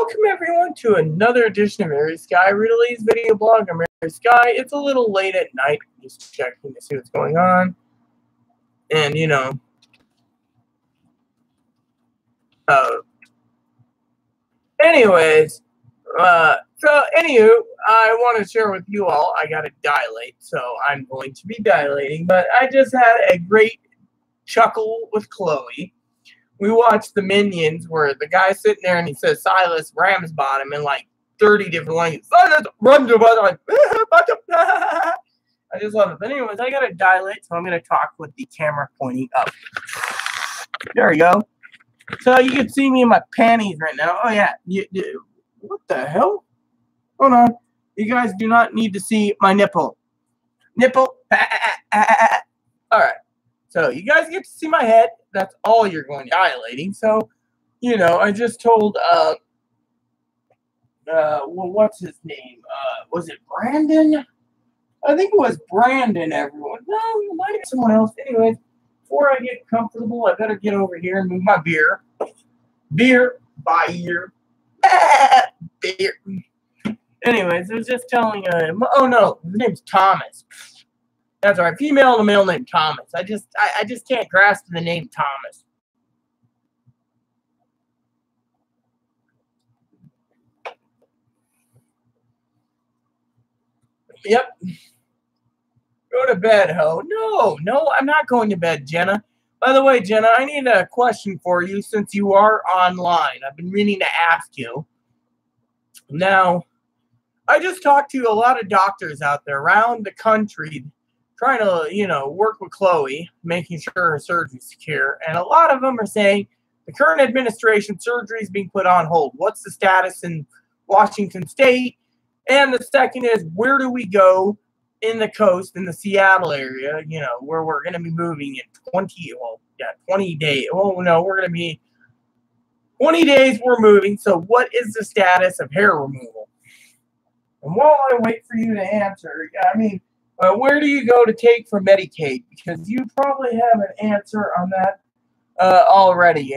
Welcome everyone to another edition of Mary Sky Riddley's video blog. I'm Mary Sky. It's a little late at night, just checking to see what's going on. And anyways, anywho, I want to share with you all, I gotta dilate, so I'm going to be dilating, but I just had a great chuckle with Chloe. We watched the Minions where the guy's sitting there and he says Silas Ramsbottom in like 30 different languages. Silas Ramsbottom. I just love it. But anyways, I gotta dilate, so I'm gonna talk with the camera pointing up. There we go. So you can see me in my panties right now. Oh yeah. What the hell? Hold on. You guys do not need to see my nipple. Nipple. Alright. So you guys get to see my head. That's all you're going to dilating. So, I just told well, what's his name? Was it Brandon? I think it was Brandon, everyone. No, it might be someone else. Anyways, before I get comfortable, I better get over here and move my beer. Beer by ear. Beer. Anyways, I was just telling oh no, his name's Thomas. That's right, female and a male named Thomas. I just can't grasp the name Thomas. Yep. Go to bed, ho. No, I'm not going to bed, Jenna. By the way, Jenna, I need a question for you since you are online. I've been meaning to ask you. Now, I just talked to a lot of doctors out there around the country trying to, work with Chloe, making sure her surgery's secure. And a lot of them are saying the current administration surgery is being put on hold. What's the status in Washington State? And the second is, where do we go in the coast, in the Seattle area, where we're going to be moving in 20 days. Well, no, we're going to be 20 days we're moving. So what is the status of hair removal? And while I wait for you to answer, where do you go to take for Medicaid? Because you probably have an answer on that already,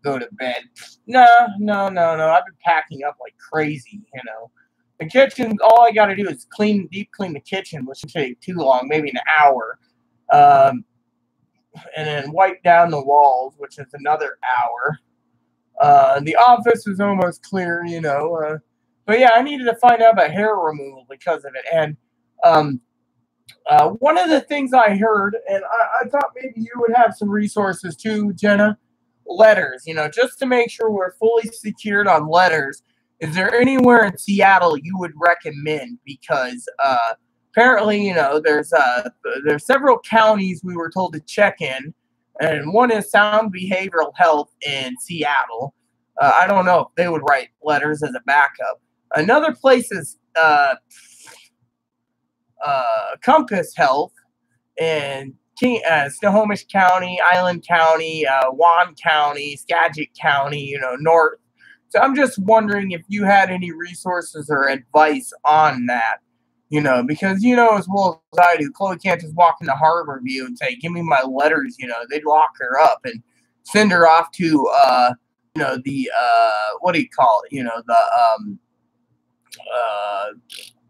Go to bed. No. I've been packing up like crazy, The kitchen, all I got to do is deep clean the kitchen, which shouldn't take too long, maybe an hour. And then wipe down the walls, which is another hour. The office is almost clear, But yeah, I needed to find out about hair removal because of it. And one of the things I heard, and I thought maybe you would have some resources too, Jenna, letters, just to make sure we're fully secured on letters. Is there anywhere in Seattle you would recommend? Because apparently, there's several counties we were told to check in, and one is Sound Behavioral Health in Seattle. I don't know if they would write letters as a backup. Another place is Compass Health in Snohomish County, Island County, Wand County, Skagit County, north. So I'm just wondering if you had any resources or advice on that, because as well as I do, Chloe can't just walk into Harborview and say, give me my letters, they'd lock her up and send her off to, what do you call it,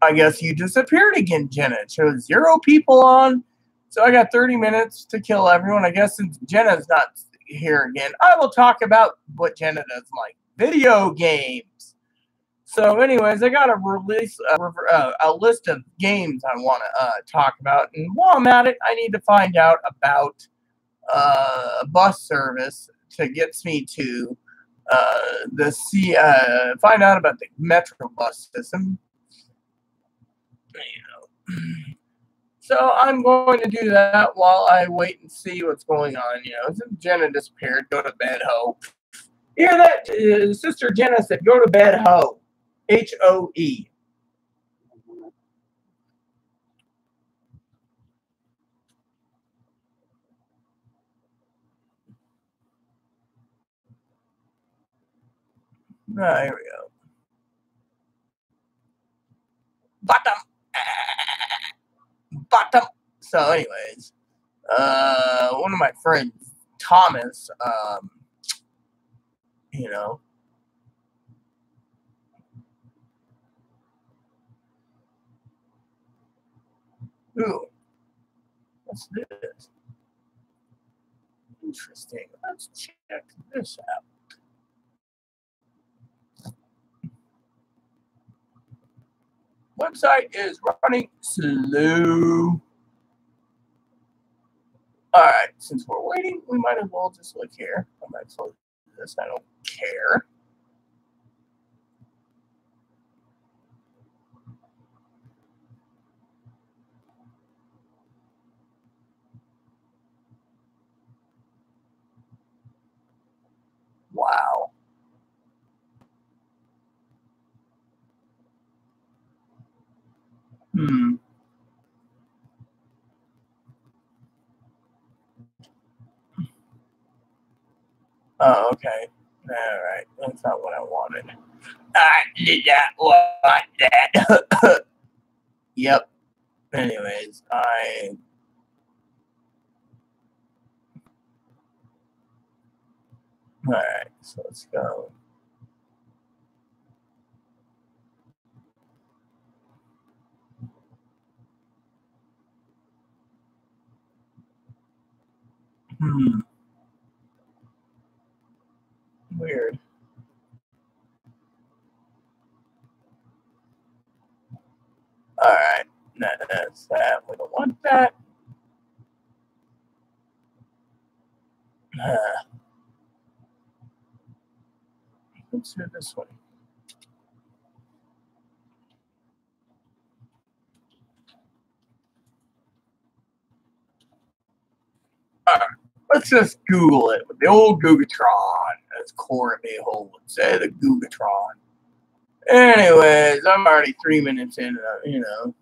I guess you disappeared again, Jenna. It shows 0 people on, so I got 30 minutes to kill everyone. I guess since Jenna's not here again, I will talk about what Jenna does like. Video games. So anyways, I got to release a list of games I want to talk about. And while I'm at it, I need to find out about a bus service to get me to find out about the Metro bus system. So I'm going to do that while I wait and see what's going on. Since Jenna disappeared, go to bed, ho. Hear that? Sister Jenna said, go to bed, ho. H-O-E. Here we go. Bottom. So anyways, one of my friends, Thomas, Ooh, what's this? Interesting. Let's check this out. Website is running slow. All right, since we're waiting, we might as well just look here. I might close this. I don't care. Wow. Hmm. Oh, okay. All right. That's not what I wanted. I did not want that. Yep. Anyways, all right. So let's go. Hmm. Weird. All right. That's that. We don't want that. Let's do this one. All right. Let's just Google it with the old Googatron, as Cora Mayhole would say, the Googatron. Anyways, I'm already 3 minutes in, you know.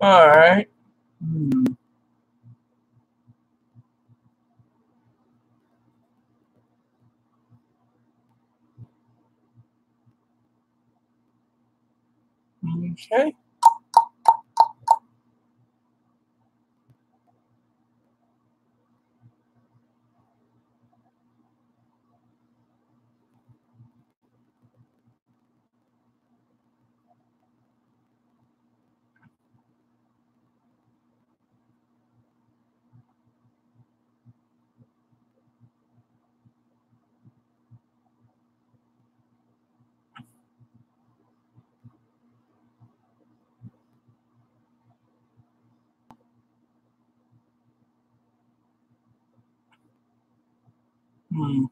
All right. Hmm. Okay. Hmm.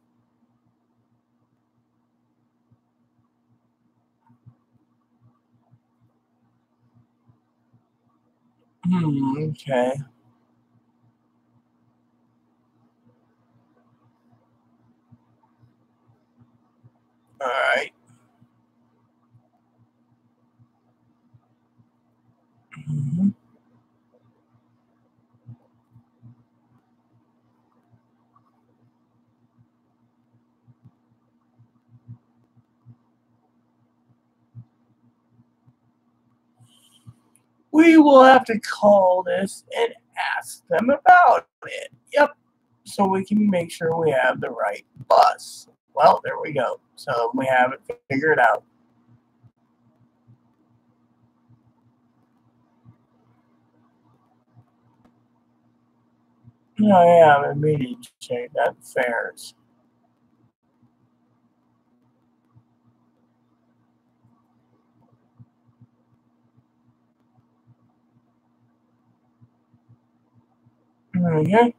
Okay. All right. Mm-hmm. We will have to call this and ask them about it. Yep. So we can make sure we have the right bus. Well, there we go. So we have it figured out. Oh, yeah, I'm immediately check that fares. Okay.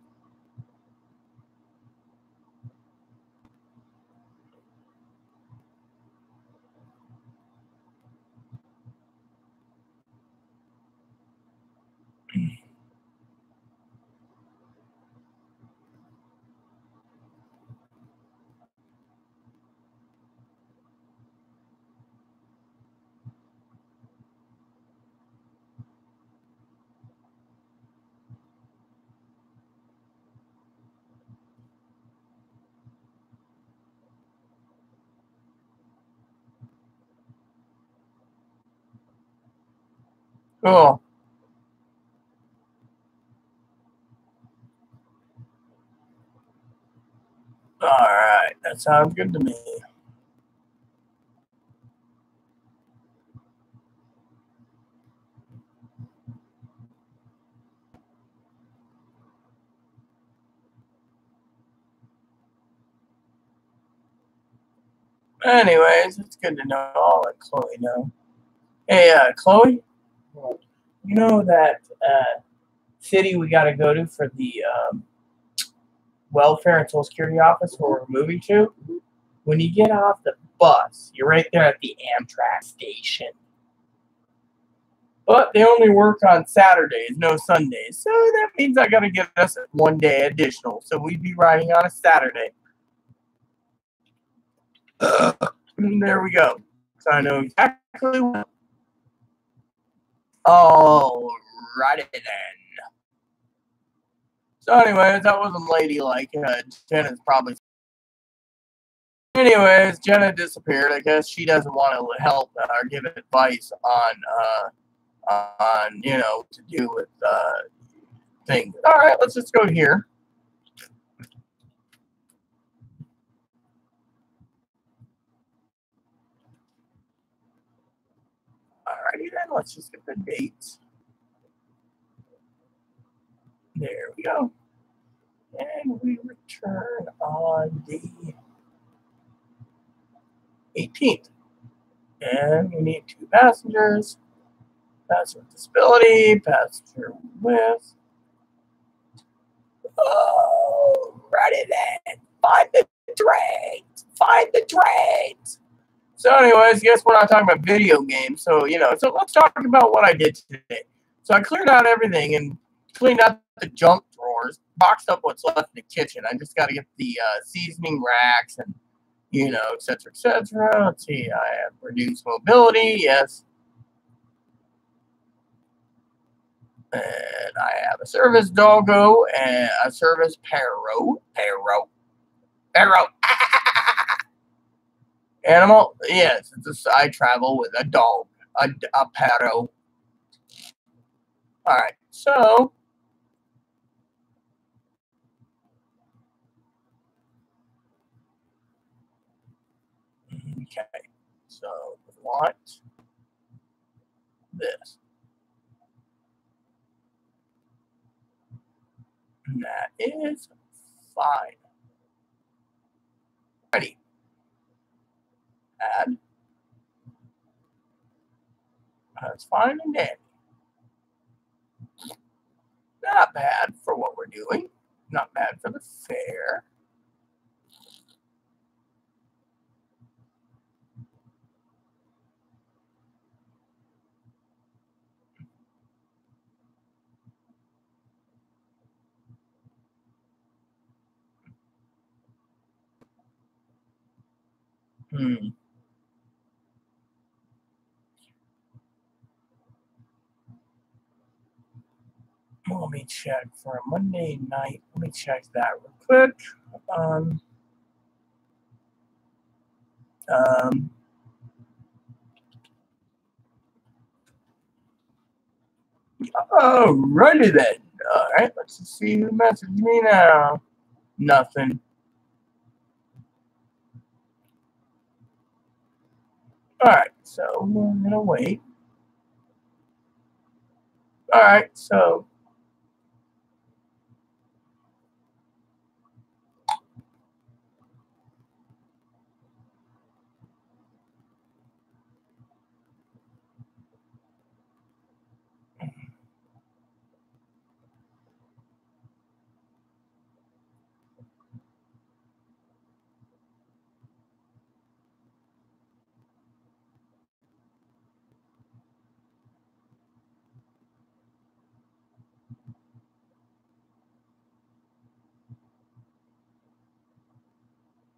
Cool. All right, that sounds good to me. Anyways, it's good to know. I'll let Chloe know. Hey, Chloe, you know that city we got to go to for the welfare and social security office where we're moving to? When you get off the bus, you're right there at the Amtrak station. But they only work on Saturdays, no Sundays. So that means I got to get us one day additional. So we'd be riding on a Saturday. There we go. So I know exactly what. Alrighty then. So anyways, that wasn't ladylike. Jenna's probably. Anyways, Jenna disappeared. I guess she doesn't want to help or give advice on to do with things. All right, let's just go here. Alrighty then, let's just get the dates. There we go. And we return on the 18th. And we need 2 passengers. Passenger with disability, passenger with. Alrighty then. Find the trains. So anyways, guess we're not talking about video games. So, so let's talk about what I did today. So I cleared out everything and cleaned out the junk drawers, boxed up what's left in the kitchen. I just got to get the seasoning racks and, et cetera, et cetera. Let's see. I have reduced mobility. Yes. And I have a service doggo and a service parrot. Animal? Yes. I travel with a dog. A parrot. All right. So. Okay. So we want this. And that is fine. Ready. Add. That's fine and dandy. Not bad for what we're doing. Not bad for the fare. Let me check for a Monday night. Let me check that real quick. Alrighty then. Alright, let's just see who messaged me now. Nothing. Alright, so we're gonna wait. Alright, so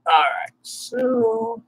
alright, so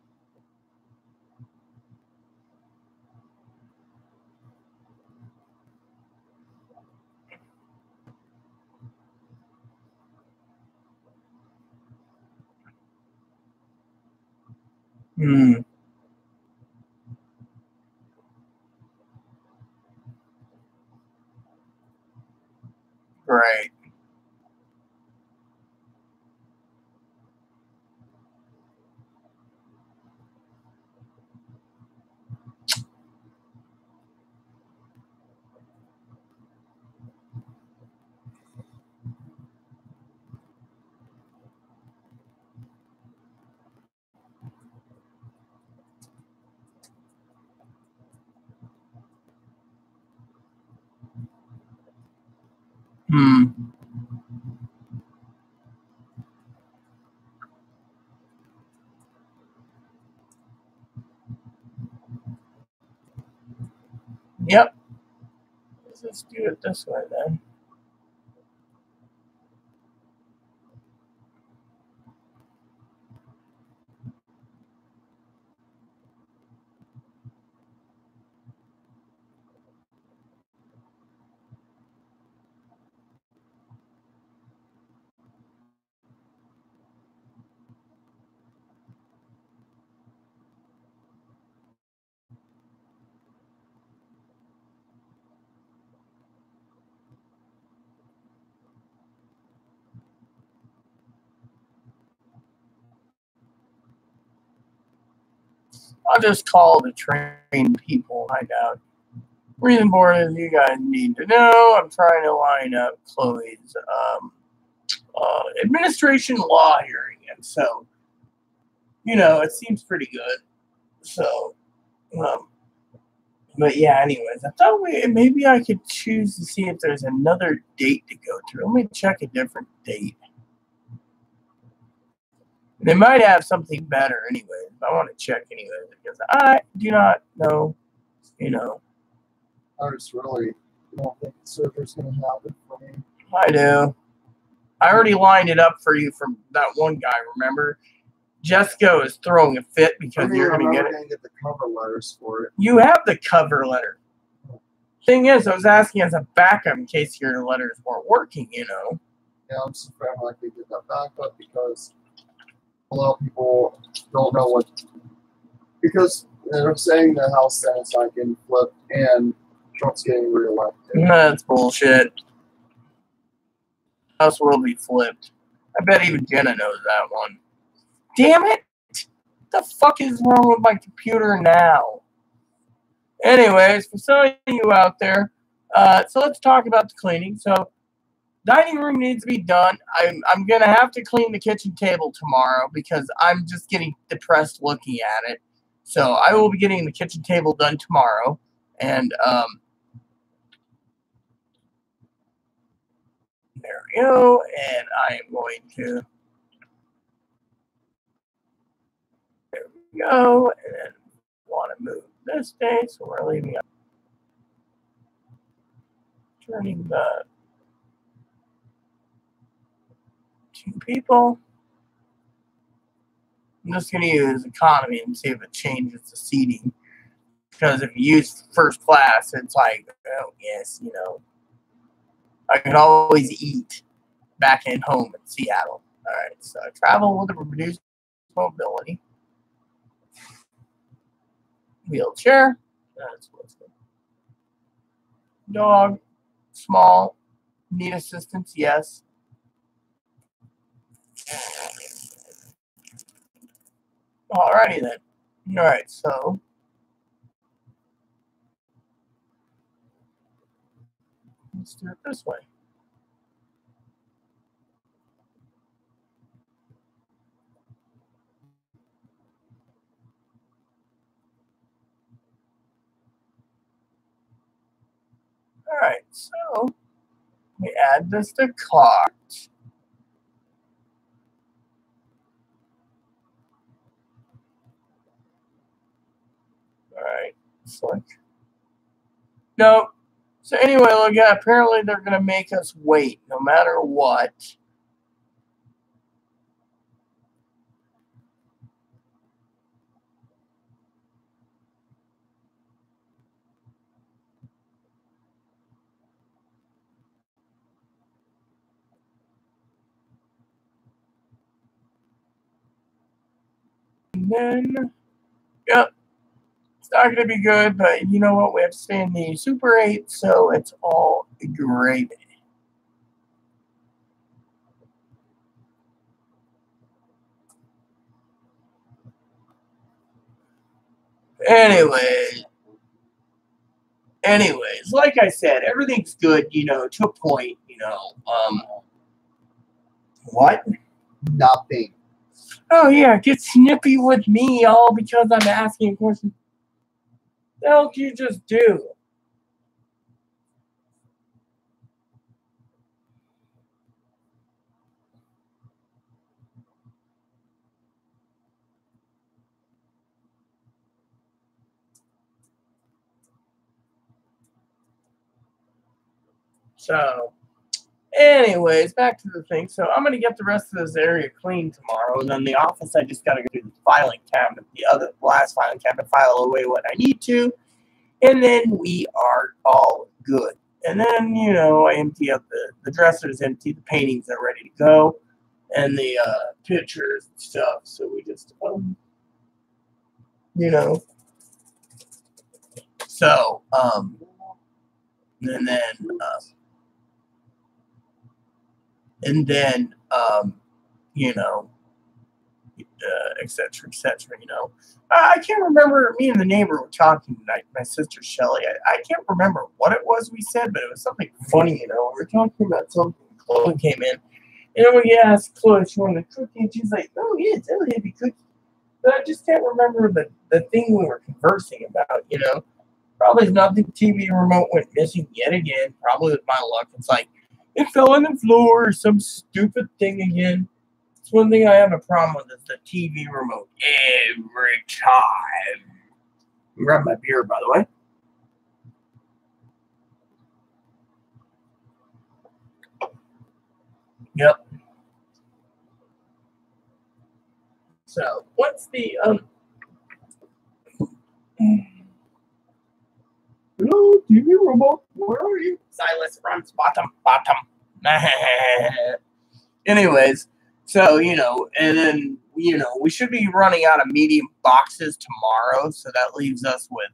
Yep. Let's just do it this way then. I'll just call the trained people, find out. Reason for it is you guys need to know I'm trying to line up Chloe's administration law hearing. And so, you know, it seems pretty good. So, but yeah, anyways, I thought maybe I could choose to see if there's another date to go through. Let me check a different date. They might have something better anyways. I want to check anyways because I do not know, you know. I just really don't think the surgery's going to happen for me. I do. I already lined it up for you from that one guy, remember? Jessica is throwing a fit because you're going to get it. I'm going to get the cover letters for it. You have the cover letter. Thing is, I was asking as a backup in case your letters weren't working, you know. Yeah, I'm surprised like they did that backup because a lot of people don't know what. Because they're saying the House Senate's not getting flipped and Trump's getting reelected. That's bullshit. House will be flipped. I bet even Jenna knows that one. Damn it! What the fuck is wrong with my computer now? Anyways, for some of you out there, so let's talk about the cleaning. So, dining room needs to be done. I'm gonna have to clean the kitchen table tomorrow because I'm just getting depressed looking at it. So I will be getting the kitchen table done tomorrow, and there we go. And I am going to. There we go. And want to move this day, so we're leaving up. Turning the 2 people. I'm just going to use economy and see if it changes the seating. Because if you use first class, it's like, oh, yes, you know, I can always eat back in home in Seattle. All right, so travel with a reduced mobility. Wheelchair. That's what's good. Dog. Small. Need assistance? Yes. Alrighty then. Alright, so let's do it this way. Alright, so we add this to cart. Alright, select. No. So anyway, look, yeah, apparently they're going to make us wait no matter what. And then, yep, it's not going to be good, but you know what? We have to stay in the Super 8, so it's all gravy. Anyways, like I said, everything's good, you know, to a point, you know. What? Nothing. Oh, yeah, get snippy with me, all because I'm asking a question. The hell can you just do? So, anyways, back to the thing. So I'm gonna get the rest of this area clean tomorrow, and then the office I just gotta go to the filing cabinet, the last filing cabinet, file away what I need to, and then we are all good. And then, you know, I empty up the dresser's empty, the paintings are ready to go, and the pictures and stuff. So we just, you know, so, and then, you know, et cetera, you know. I can't remember, me and the neighbor were talking tonight, my sister Shelly. I can't remember what it was we said, but it was something funny, you know. We were talking about something. Chloe came in, and we asked Chloe if she wanted a cookie, and she's like, oh, yeah, it's a heavy cookie. But I just can't remember the thing we were conversing about, you know. Probably nothing. TV remote went missing yet again. Probably with my luck. It's like, it fell on the floor or some stupid thing again. It's one thing I have a problem with is the TV remote every time. Grab my beer, by the way. Yep. So, what's the hello, TV remote, where are you? Silas runs bottom. Anyways, so, you know, and then, you know, we should be running out of medium boxes tomorrow, so that leaves us with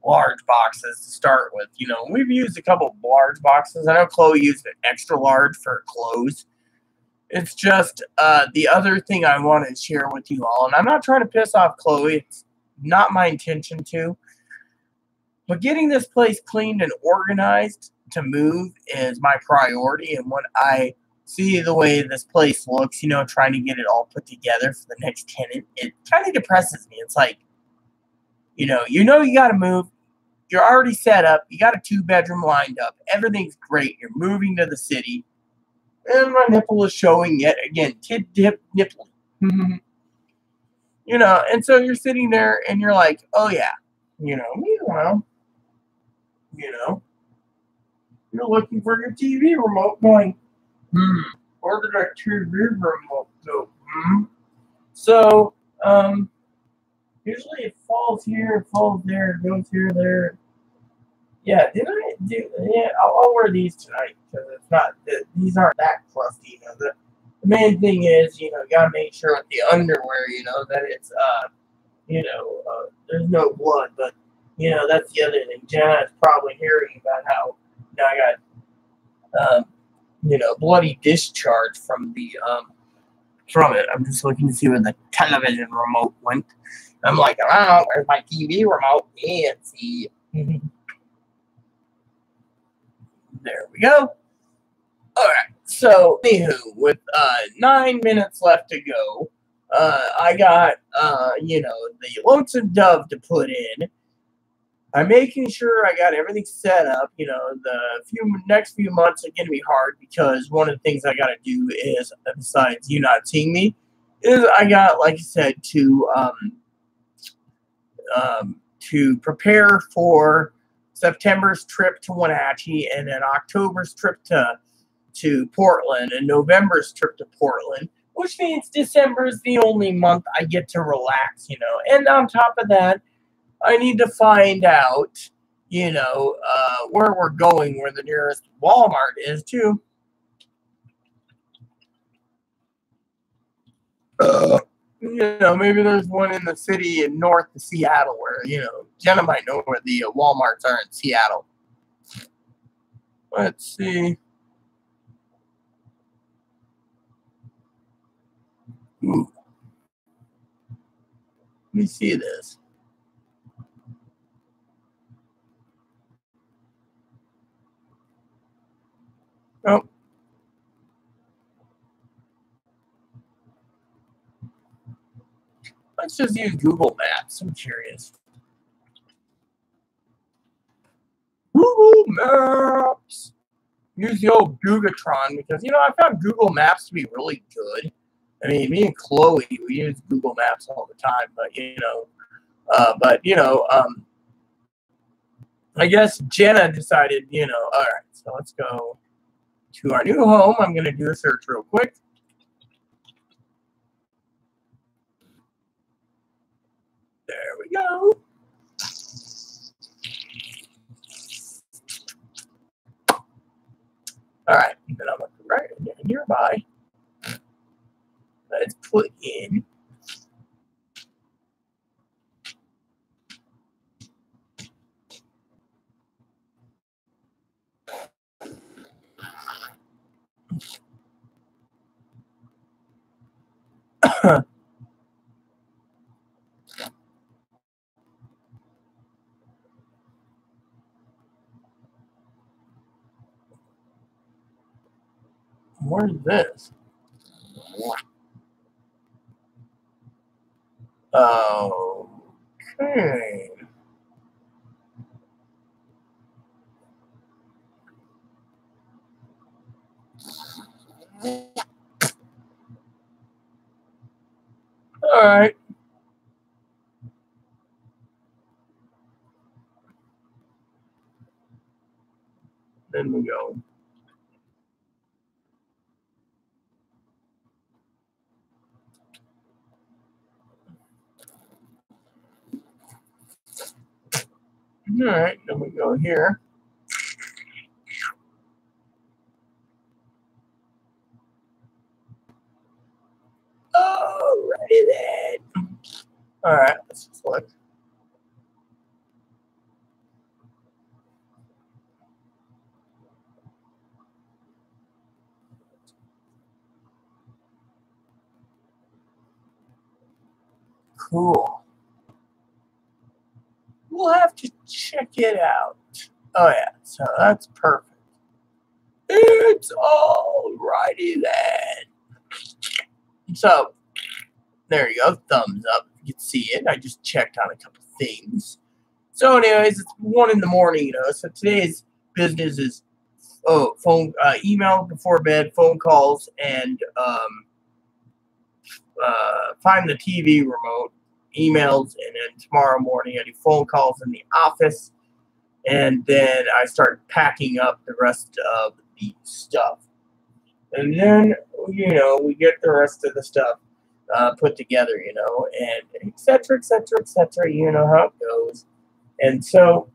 large boxes to start with. You know, we've used a couple of large boxes. I know Chloe used an extra large for clothes. It's just the other thing I want to share with you all, and I'm not trying to piss off Chloe. It's not my intention to. But getting this place cleaned and organized to move is my priority. And when I see the way this place looks, you know, trying to get it all put together for the next tenant, it kind of depresses me. It's like, you got to move. You're already set up. You got a 2-bedroom lined up. Everything's great. You're moving to the city. And my nipple is showing yet again. Tit dip nipple. You know, and so you're sitting there and you're like, oh yeah. You know, meanwhile, you know, you're looking for your TV remote going, where did our TV remote go? So, usually it falls here, it falls there, it goes here, there. Yeah, I'll wear these tonight because it's not, these aren't that crusty. You know, the main thing is, you know, you gotta make sure with the underwear, you know, that it's, there's no blood, but, you know, that's the other thing. Jenna is probably hearing about how, you know, I got, bloody discharge from the, from it. I'm just looking to see where the television remote went. I'm like, oh, where's my TV remote? Yeah, see. There we go. All right. So, anywho, with 9 minutes left to go, I got, the Lonesome Dove to put in. I'm making sure I got everything set up. You know, the next few months are going to be hard because one of the things I got to do is, besides you not seeing me, is I got, like I said, to prepare for September's trip to Wenatchee and then October's trip to Portland and November's trip to Portland, which means December is the only month I get to relax, you know. And on top of that, I need to find out, where we're going, where the nearest Walmart is, too. Maybe there's one in the city in north of Seattle where, Jenna might know where the Walmarts are in Seattle. Let's see. Ooh. Let me see this. Oh. Let's just use Google Maps. I'm curious. Google Maps. Use the old Googatron because, I found Google Maps to be really good. I mean, me and Chloe, we use Google Maps all the time, but, I guess Jenna decided, all right, so let's go. to our new home. I'm going to do a search real quick. There we go. All right, then I'm going to write it nearby. Let's put in where's this? Okay. All right. Then we go. All right, then we go here. Alrighty then. All right, let's select. Cool. We'll have to check it out. Oh yeah, so that's perfect. It's alrighty then. So there you go, thumbs up. You can see it. I just checked on a couple things. So anyways, it's 1 in the morning, so today's business is email before bed, phone calls, and find the TV remote, emails, and then tomorrow morning I do phone calls in the office, and then I start packing up the rest of the stuff. And then, we get the rest of the stuff put together, and et cetera, et cetera, et cetera. You know how it goes. And so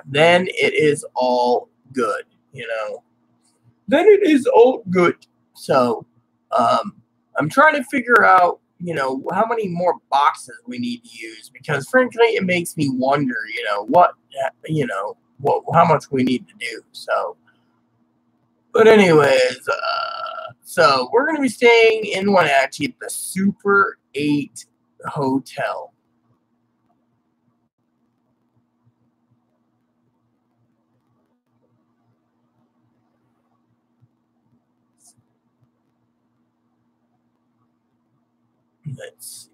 then it is all good, Then it is all good. So I'm trying to figure out, how many more boxes we need to use, because frankly, it makes me wonder, how much we need to do. So, but anyways, so we're going to be staying in Wenatchee at the Super 8 Hotel. Let's see.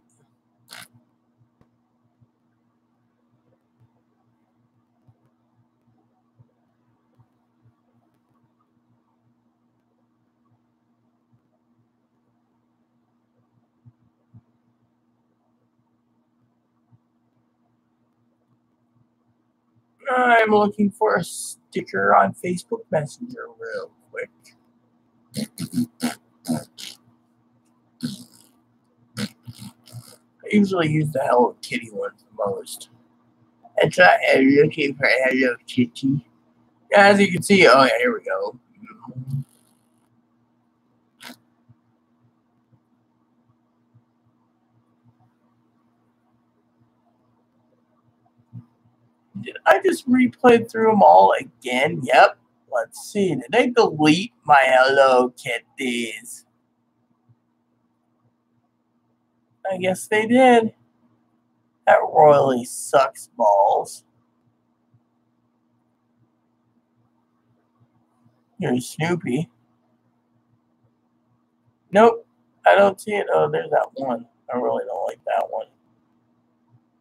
I'm looking for a sticker on Facebook Messenger real quick. I usually use the Hello Kitty one the most. It's looking for Hello Kitty. As you can see, oh yeah, here we go. Did I just replay through them all again? Yep. Let's see. Did they delete my Hello Kitties? I guess they did. That royally sucks balls. Here's Snoopy. Nope. I don't see it. Oh, there's that one. I really don't like that one.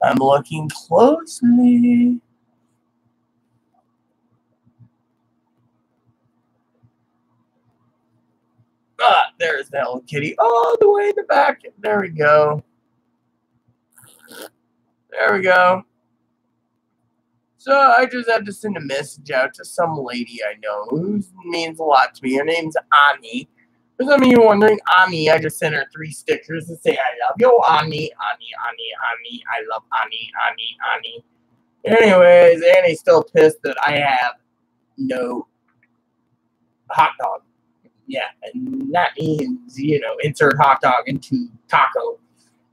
I'm looking closely. Ah, there's the Hello Kitty all the way in the back. There we go. There we go. So I just had to send a message out to some lady I know who means a lot to me. Her name's Ani. For some of you wondering, Ani, I just sent her 3 stickers to say I love you, Ani, Ani, Ani, Ani. I love Ani, Ani, Ani. Anyways, Annie's still pissed that I have no hot dog. Yeah, and that means, insert hot dog into taco.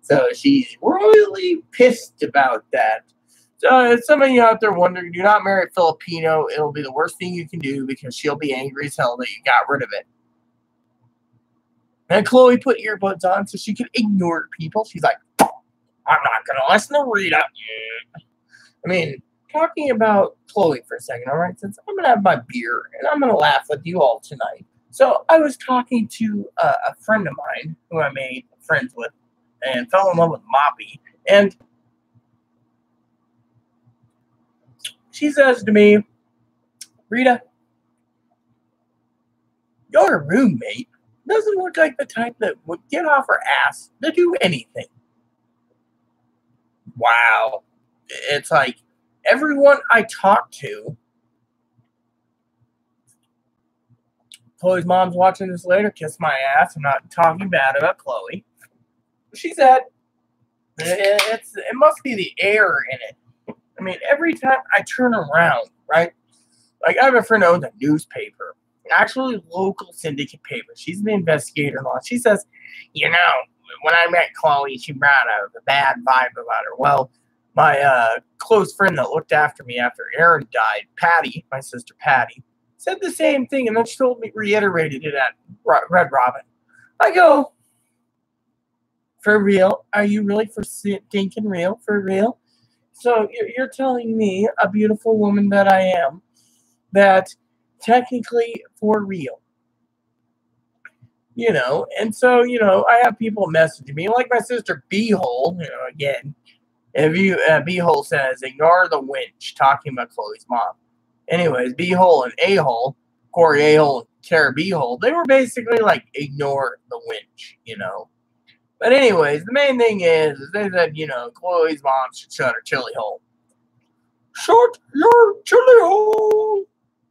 So she's really pissed about that. So if somebody out there wondering, do not marry a Filipino. It'll be the worst thing you can do because she'll be angry as hell that you got rid of it. And Chloe put earbuds on so she could ignore people. She's like, I'm not going to listen to Rita. I mean, talking about Chloe for a second, all right? Since I'm going to have my beer and I'm going to laugh with you all tonight. So I was talking to a friend of mine who I made friends with and fell in love with Moppy. And she says to me, Rita, your roommate doesn't look like the type that would get off her ass to do anything. Wow. It's like everyone I talk to, Chloe's mom's watching this later, kiss my ass. I'm not talking bad about Chloe. She said, it must be the air in it. I mean, every time I turn around, right? Like, I have a friend who owns a newspaper, actually local syndicate paper. She's an investigator and all. She says, when I met Chloe, she brought a bad vibe about her. Well, my close friend that looked after me after Aaron died, Patty, my sister Patty, said the same thing, and then she told me, reiterated it at Red Robin. I go, for real? Are you really for stinking real? For real? So you're telling me, a beautiful woman that I am, that technically for real, and so, I have people messaging me, like my sister B-Hole, again, if you, B-Hole says, ignore the winch, talking about Chloe's mom. Anyways, B-Hole and A-Hole, Corey A-Hole and Tara B-Hole, they were basically like, ignore the winch, But anyways, the main thing is they said, Chloe's mom should shut her chili hole. Shut your chili hole!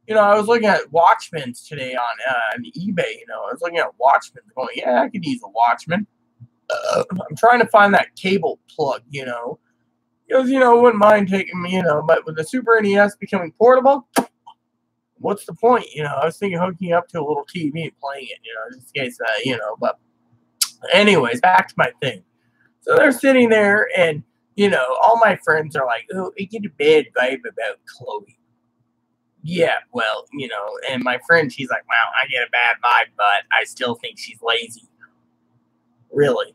I was looking at Watchmen's today on eBay, I was looking at Watchmen's going, yeah, I could use a Watchman. I'm trying to find that cable plug, because, wouldn't mind taking me, but with the Super NES becoming portable, what's the point? I was thinking hooking up to a little TV and playing it, just in case, but anyways, back to my thing. So they're sitting there and, all my friends are like, oh, I get a bad vibe about Chloe. Yeah, well, and my friend, she's like, wow, I get a bad vibe, but I still think she's lazy. Really?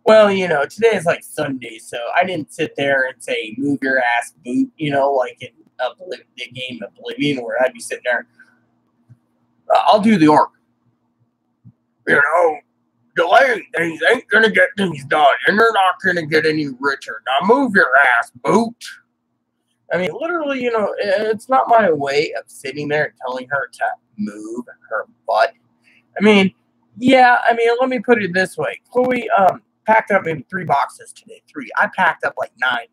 Well, today is like Sunday, so I didn't sit there and say, move your ass boot, like in the game Oblivion, where I'd be sitting there. I'll do the orc. Delaying things ain't gonna get things done, and they're not gonna get any richer. Now move your ass, boot. I mean, literally, it's not my way of sitting there and telling her to move her butt. I mean, let me put it this way. Chloe packed up maybe 3 boxes today. 3. I packed up like 9.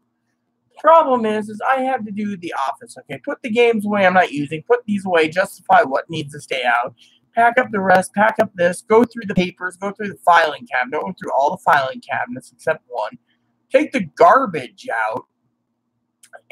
The problem is I have to do the office, okay? Put the games away I'm not using. Put these away. Justify what needs to stay out. Pack up the rest. Pack up this. Go through the papers. Go through the filing cabinet. Go through all the filing cabinets except one. Take the garbage out.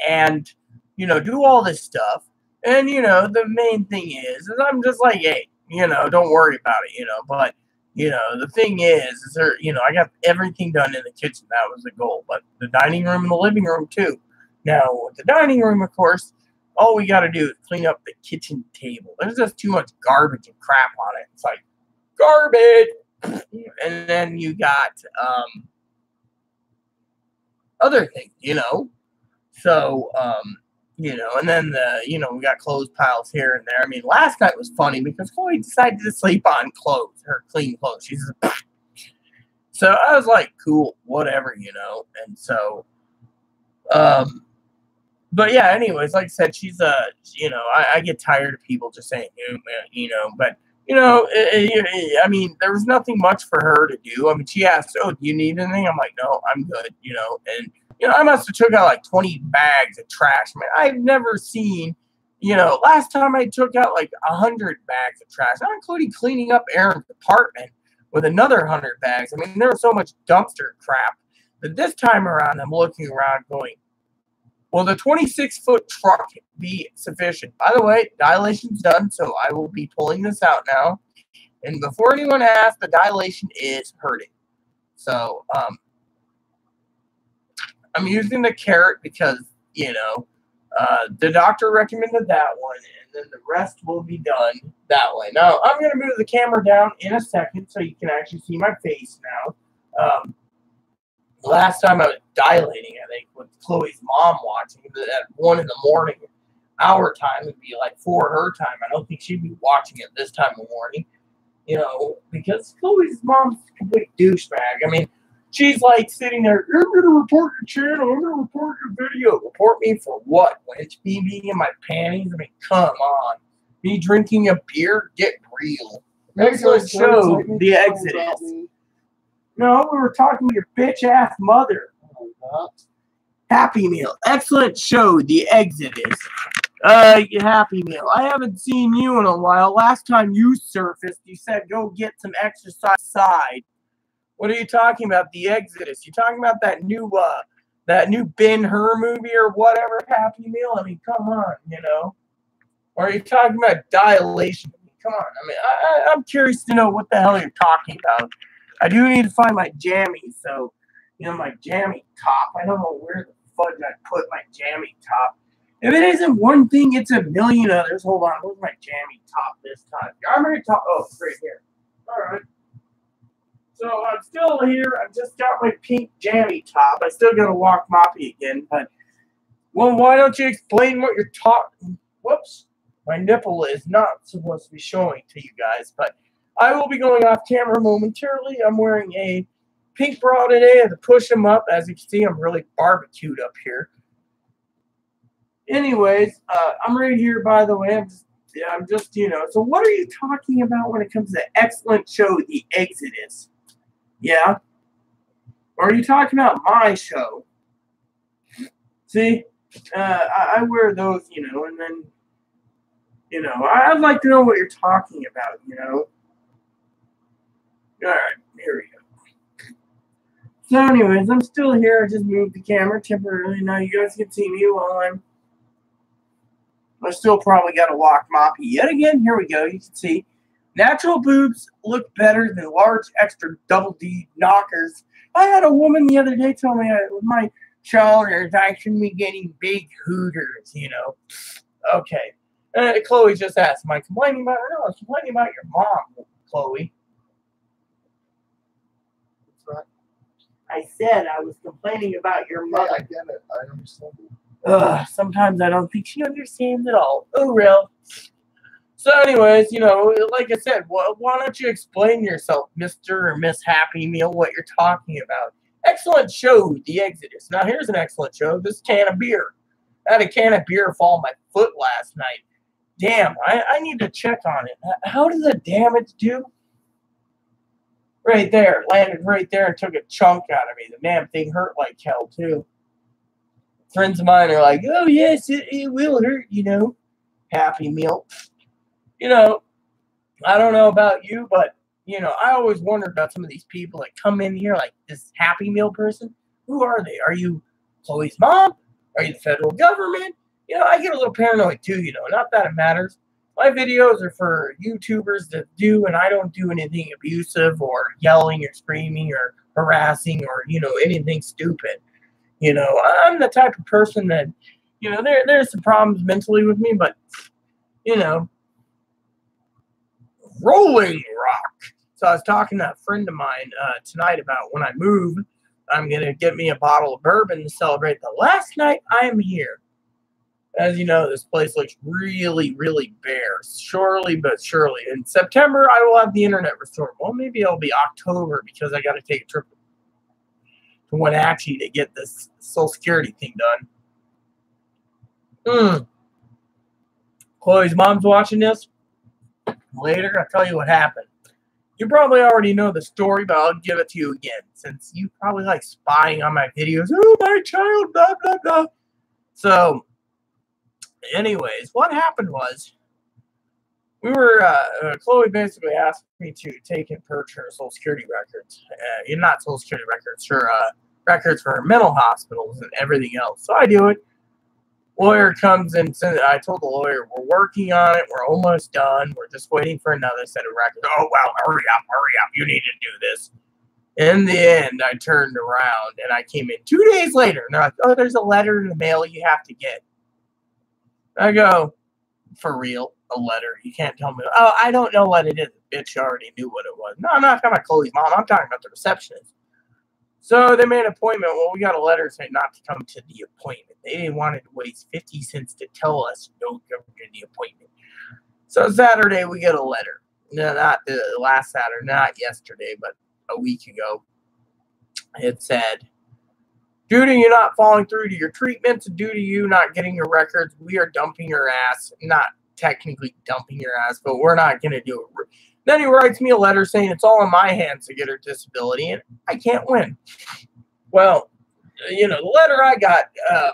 And, do all this stuff. And, the main thing is I'm just like, hey, don't worry about it, but, the thing is there, I got everything done in the kitchen. That was the goal, but the dining room and the living room too. Now, with the dining room, of course, all we got to do is clean up the kitchen table. There's just too much garbage and crap on it. It's like, garbage! And then you got, other things, So, and then we got clothes piles here and there. I mean, last night was funny because Chloe decided to sleep on clothes, her clean clothes. She's so I was like, cool, whatever, And so, but yeah, anyways, like I said, she's I get tired of people just saying, but I mean, there was nothing much for her to do. I mean, she asked, oh, do you need anything? I'm like, no, I'm good, and You know, I must have took out like 20 bags of trash. Man, I've never seen, you know, last time I took out like 100 bags of trash, not including cleaning up Aaron's apartment with another 100 bags. I mean, there was so much dumpster crap that this time around I'm looking around going, will the 26-foot truck be sufficient? By the way, dilation's done, so I will be pulling this out now. And before anyone asks, the dilation is hurting. So, I'm using the carrot because, you know, the doctor recommended that one, and then the rest will be done that way. Now, I'm going to move the camera down in a second so you can actually see my face now. Last time I was dilating, I think, with Chloe's mom watching at 1 in the morning, our time would be like 4 her time. I don't think she'd be watching it this time of morning, you know, because Chloe's mom's a complete douchebag. I mean, she's like sitting there, I'm going to report your channel, I'm going to report your video. Report me for what? Wench, me being in my panties? I mean, come on. Me drinking a beer? Get real. Excellent show, The Exodus. No, we were talking to your bitch-ass mother. Happy Meal. Excellent show, The Exodus. Happy Meal. I haven't seen you in a while. Last time you surfaced, you said go get some exercise outside. What are you talking about? The Exodus. You talking about that new Ben-Hur movie or whatever? Happy Meal. I mean, come on, you know. Or are you talking about dilation? I mean, come on. I mean, I'm curious to know what the hell you're talking about. I do need to find my jammies. So, you know, my jammy top. I don't know where the fudge I put my jammy top. If it isn't one thing, it's a million others. Hold on. Where's my jammy top this time? I'm ready to talk. Oh, it's right here. All right. So I'm still here. I've just got my pink jammy top. I still got to walk Moppy again. But, well, why don't you explain what you're talking? Whoops. My nipple is not supposed to be showing to you guys. But I will be going off camera momentarily. I'm wearing a pink bra today. I have to push them up. As you can see, I'm really barbecued up here. Anyways, I'm right here, by the way. I'm just, you know. So what are you talking about when it comes to excellent show, The Exodus? Yeah? Or are you talking about my show? See? I wear those, you know, and then, you know, I'd like to know what you're talking about, you know. All right, here we go. So anyways, I'm still here. I just moved the camera temporarily. Now you guys can see me while I still probably got to walk Moppy yet again. Here we go. You can see natural boobs look better than large extra double D knockers. I had a woman the other day tell me with my shoulders I shouldn't be getting big hooters, you know. Okay. Chloe just asked, am I complaining about her? No, I was complaining about your mom, Chloe. Right. I said I was complaining about your mother. Yeah, I get it. I understand it. Sometimes I don't think she understands at all. Oh, real. So anyways, you know, like I said, why don't you explain yourself, Mr. or Miss Happy Meal, what you're talking about? Excellent show, The Exodus. Now, here's an excellent show. This can of beer. I had a can of beer fall on my foot last night. Damn, I need to check on it. How did the damage do? Right there. Landed right there and took a chunk out of me. The damn thing hurt like hell, too. Friends of mine are like, oh, yes, it will hurt, you know. Happy Meal. You know, I don't know about you, but, you know, I always wonder about some of these people that come in here like this Happy Meal person. Who are they? Are you Chloe's mom? Are you the federal government? You know, I get a little paranoid too, you know. Not that it matters. My videos are for YouTubers that do, and I don't do anything abusive or yelling or screaming or harassing or, you know, anything stupid. You know, I'm the type of person that, you know, there's some problems mentally with me, but, you know, Rolling Rock. So I was talking to a friend of mine tonight about when I move, I'm going to get me a bottle of bourbon to celebrate the last night I am here. As you know, this place looks really, really bare. Surely but surely. In September, I will have the internet restored. Well, maybe it'll be October because I got to take a trip to Wenatchee to get this Social Security thing done. Chloe's mom's watching this. Later, I'll tell you what happened. You probably already know the story, but I'll give it to you again, since you probably like spying on my videos. Oh, my child, blah, blah, blah. So, anyways, what happened was, we were, Chloe basically asked me to take and purge her Social Security records. Not Social Security records, her records for her mental hospitals and everything else. So I do it. Lawyer comes and says, I told the lawyer, we're working on it. We're almost done. We're just waiting for another set of records. Oh, well, hurry up. You need to do this. In the end, I turned around and I came in 2 days later. And they're like, oh, there's a letter in the mail you have to get. I go, for real? A letter? You can't tell me. Oh, I don't know what it is. The bitch already knew what it was. No, I'm not talking about Chloe's mom. I'm talking about the receptionist. So they made an appointment. Well, we got a letter saying not to come to the appointment. They didn't want to waste 50 cents to tell us don't come to the appointment. So Saturday we get a letter. No, not the last Saturday, not yesterday, but a week ago. It said, due to you not following through to your treatments, due to you not getting your records, we are dumping your ass. Not technically dumping your ass, but we're not going to do it. Then he writes me a letter saying it's all in my hands to get her disability, and I can't win. Well, the letter I got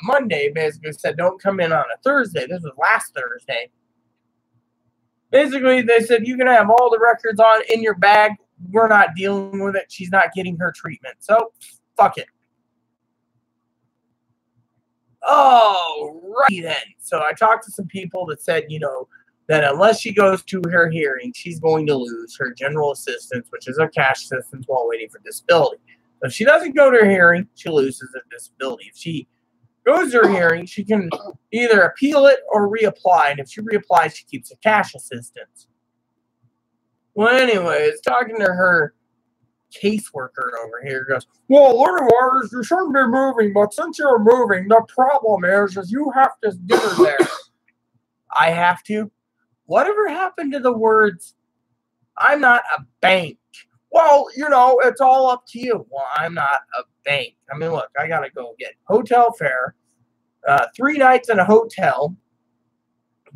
Monday basically said don't come in on a Thursday. This was last Thursday. Basically, they said you can have all the records in your bag. We're not dealing with it. She's not getting her treatment. So, fuck it. Oh, right then. So I talked to some people that said, that unless she goes to her hearing, she's going to lose her general assistance, which is her cash assistance while waiting for disability. So if she doesn't go to her hearing, she loses her disability. If she goes to her hearing, she can either appeal it or reapply. And if she reapplies, she keeps her cash assistance. Well, anyways, talking to her caseworker over here goes, well, Lord Waters, you shouldn't be moving, but since you're moving, the problem is you have to get her there. I have to? Whatever happened to the words, I'm not a bank? Well, it's all up to you. Well, I'm not a bank. I mean, look, I got to go get hotel fare, 3 nights in a hotel,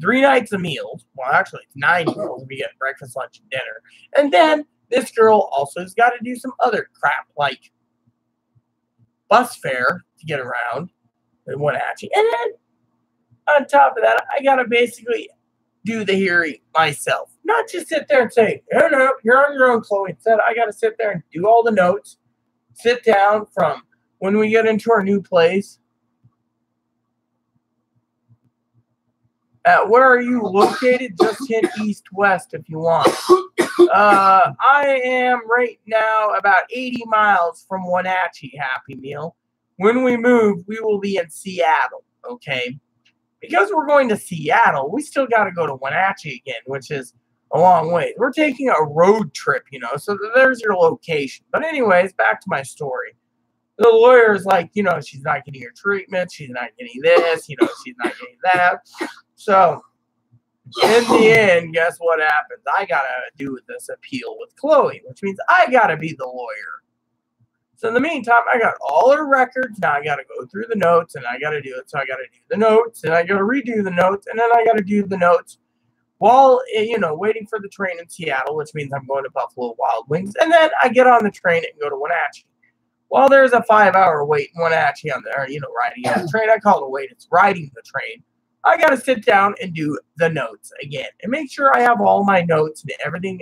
3 nights of meals. Well, actually, it's 9 meals. We get breakfast, lunch, and dinner. And then this girl also has got to do some other crap like bus fare to get around in Wenatchee. And then on top of that, I got to basically do the hearing myself. Not just sit there and say, no, you're on your own, Chloe. Instead, I got to sit there and do all the notes, sit down from when we get into our new place. Where are you located? Just hit east-west if you want. I am right now about 80 miles from Wenatchee, Happy Meal. When we move, we will be in Seattle, okay? Because we're going to Seattle, we still got to go to Wenatchee again, which is a long way. We're taking a road trip, so there's your location. But anyways, back to my story. The lawyer's like, she's not getting her treatment. She's not getting this. She's not getting that. So, in the end, guess what happens? I got to do this appeal with Chloe, which means I got to be the lawyer. So in the meantime, I got all her records. Now I got to go through the notes, and I got to do it. So I got to do the notes, and I got to redo the notes, and then I got to do the notes while, waiting for the train in Seattle, which means I'm going to Buffalo Wild Wings. And then I get on the train and go to Wenatchee. While there's a 5-hour wait in Wenatchee on there, riding on the train. I call it a wait. It's riding the train. I got to sit down and do the notes again and make sure I have all my notes and everything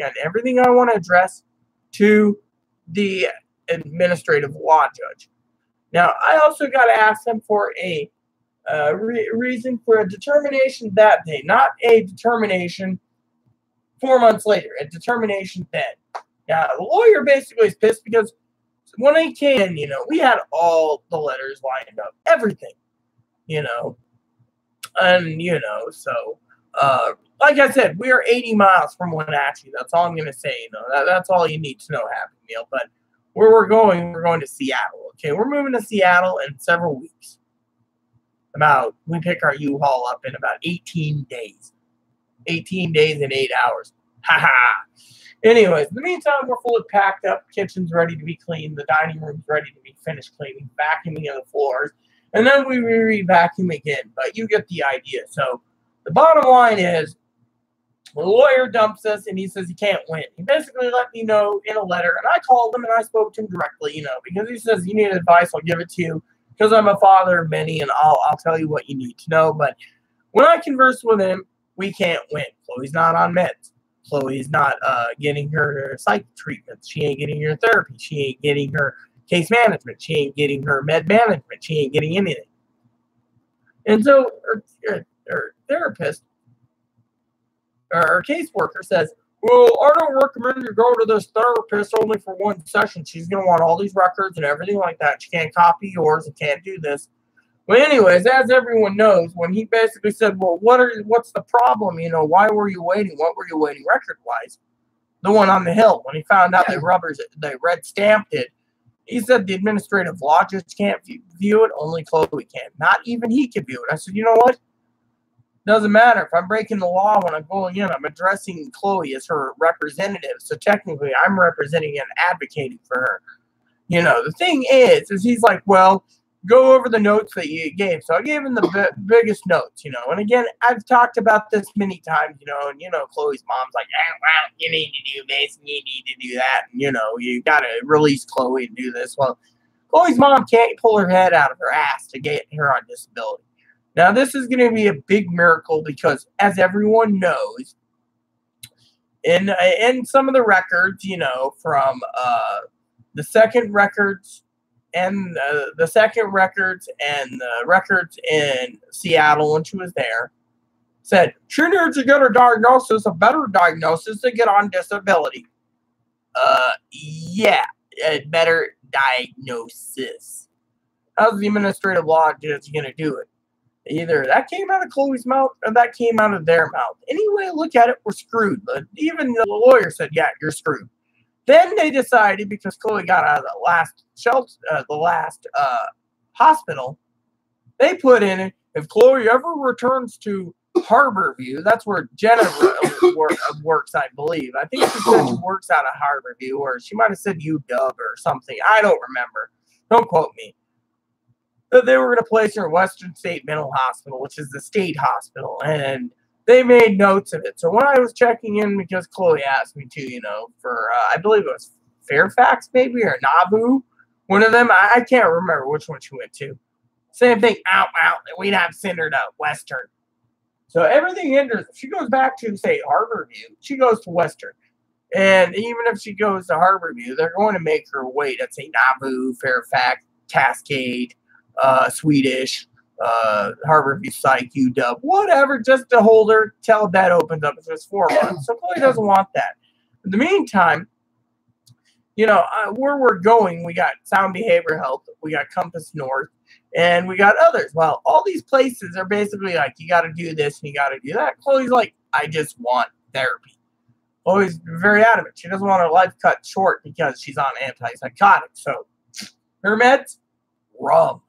I want to address to the administrative law judge. Now, I also got to ask them for a reason for a determination that day, not a determination 4 months later, a determination then. Now, the lawyer basically is pissed because when I came in, we had all the letters lined up, everything, and, so, like I said, we are 80 miles from Wenatchee. That's all I'm going to say, that's all you need to know, Happy Meal. But where we're going to Seattle, okay? We're moving to Seattle in several weeks. We pick our U-Haul up in about 18 days. 18 days and 8 hours. Ha-ha. Anyways, in the meantime, we're fully packed up. Kitchen's ready to be cleaned. The dining room's ready to be finished cleaning. Vacuuming of the floors. And then we re-vacuum again. But you get the idea. So, the bottom line is, The lawyer dumps us, and he says he can't win. He basically let me know in a letter, and I called him, and I spoke to him directly, because he says, you need advice, I'll give it to you, because I'm a father of many, and I'll tell you what you need to know. But when I converse with him, we can't win. Chloe's not on meds. Chloe's not getting her psych treatments. She ain't getting her therapy. She ain't getting her case management. She ain't getting her med management. She ain't getting anything. And so her therapist, or caseworker says, well, I don't recommend you go to this therapist only for one session. She's going to want all these records and everything like that. She can't copy yours and can't do this. Well, anyways, as everyone knows, when he basically said, well, what's the problem? Why were you waiting? What were you waiting record-wise? The one on the Hill, when he found out they red stamped it, he said the administrative law just can't view it. Only Chloe can. Not even he can view it. I said, you know what? Doesn't matter. If I'm breaking the law when I'm going in, I'm addressing Chloe as her representative. So technically, I'm representing and advocating for her. The thing is he's like, well, go over the notes that you gave. So I gave him the biggest notes, And again, I've talked about this many times, and Chloe's mom's like, well, you need to do this, and you need to do that. And, you got to release Chloe and do this. Well, Chloe's mom can't pull her head out of her ass to get her on disability. Now, this is going to be a big miracle because, as everyone knows, in some of the records, from the second records and the records in Seattle when she was there, said she needs to get a diagnosis, a better diagnosis to get on disability. Yeah, a better diagnosis. How's the administrative law judge going to do it? Either that came out of Chloe's mouth or that came out of their mouth. Anyway, look at it, we're screwed. But even the lawyer said, yeah, you're screwed. Then they decided, because Chloe got out of the last hospital, they put in it, if Chloe ever returns to Harborview, that's where Jenna works, I believe. I think she said she works out of Harborview, or she might have said UW or something. I don't remember. Don't quote me. That they were going to place her in Western State Mental Hospital, which is the state hospital, and they made notes of it. So when I was checking in, because Chloe asked me to, for, I believe it was Fairfax, maybe, or Nauvoo, one of them, I can't remember which one she went to. Same thing, we'd have sent her to Western. So everything enters, if she goes back to, say, Harborview, she goes to Western. And even if she goes to Harborview, they're going to make her wait at, say, Nauvoo, Fairfax, Cascade, Swedish, Harborview Psych, UW, whatever, just to hold her till bed opens up. It's just 4 months. So Chloe doesn't want that. In the meantime, where we're going, we got Sound Behavior Health, we got Compass North, and we got others. Well, all these places are basically like, you got to do this and you got to do that. Chloe's like, I just want therapy. Chloe's very adamant. She doesn't want her life cut short because she's on antipsychotics. So her meds, rum.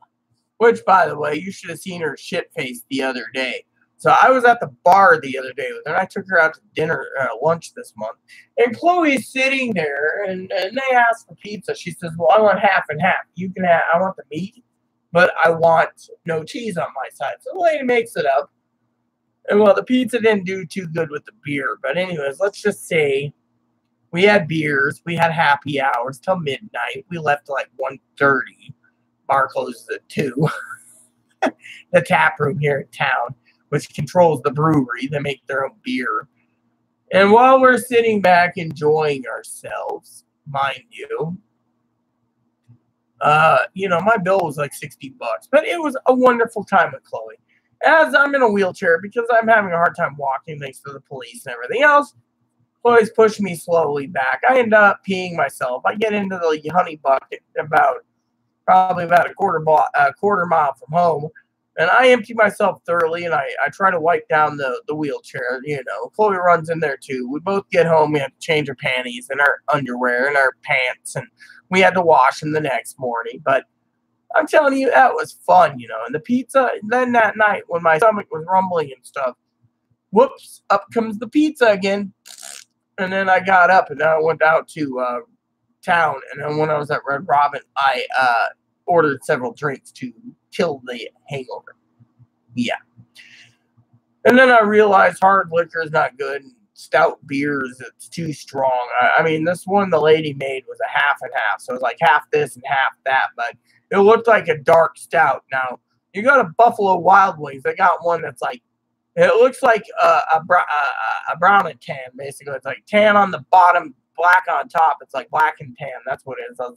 Which, by the way, you should have seen her shit face the other day. So I was at the bar the other day with her, and I took her out to dinner, lunch this month. And Chloe's sitting there, and they asked for pizza. She says, well, I want half and half. You can have, I want the meat, but I want no cheese on my side. So the lady makes it up. And, well, the pizza didn't do too good with the beer. But anyways, let's just say we had beers. We had happy hours till midnight. We left at like 1:30. Bar closes at 2. The tap room here in town, which controls the brewery, they make their own beer. And while we're sitting back enjoying ourselves, mind you, my bill was like $60, but it was a wonderful time with Chloe. As I'm in a wheelchair because I'm having a hard time walking thanks to the police and everything else, Chloe's pushing me slowly back. I end up peeing myself. I get into the honey bucket probably about a quarter mile from home, and I empty myself thoroughly, and I try to wipe down the wheelchair. Chloe runs in there too. We both get home. We have to change our panties and our underwear and our pants, and we had to wash them the next morning. But I'm telling you, that was fun, And the pizza, then that night when my stomach was rumbling and stuff, whoops, up comes the pizza again. And then I got up and I went out to town, and then when I was at Red Robin, I ordered several drinks to kill the hangover. Yeah. And then I realized hard liquor is not good. stout beers that's too strong. I mean, this one the lady made was a half and half, so it was like half this and half that, but it looked like a dark stout. Now, you go to Buffalo Wild Wings, they got one that's like, it looks like a brown and tan, basically. It's like tan on the bottom, black on top. It's like black and tan. That's what it is. So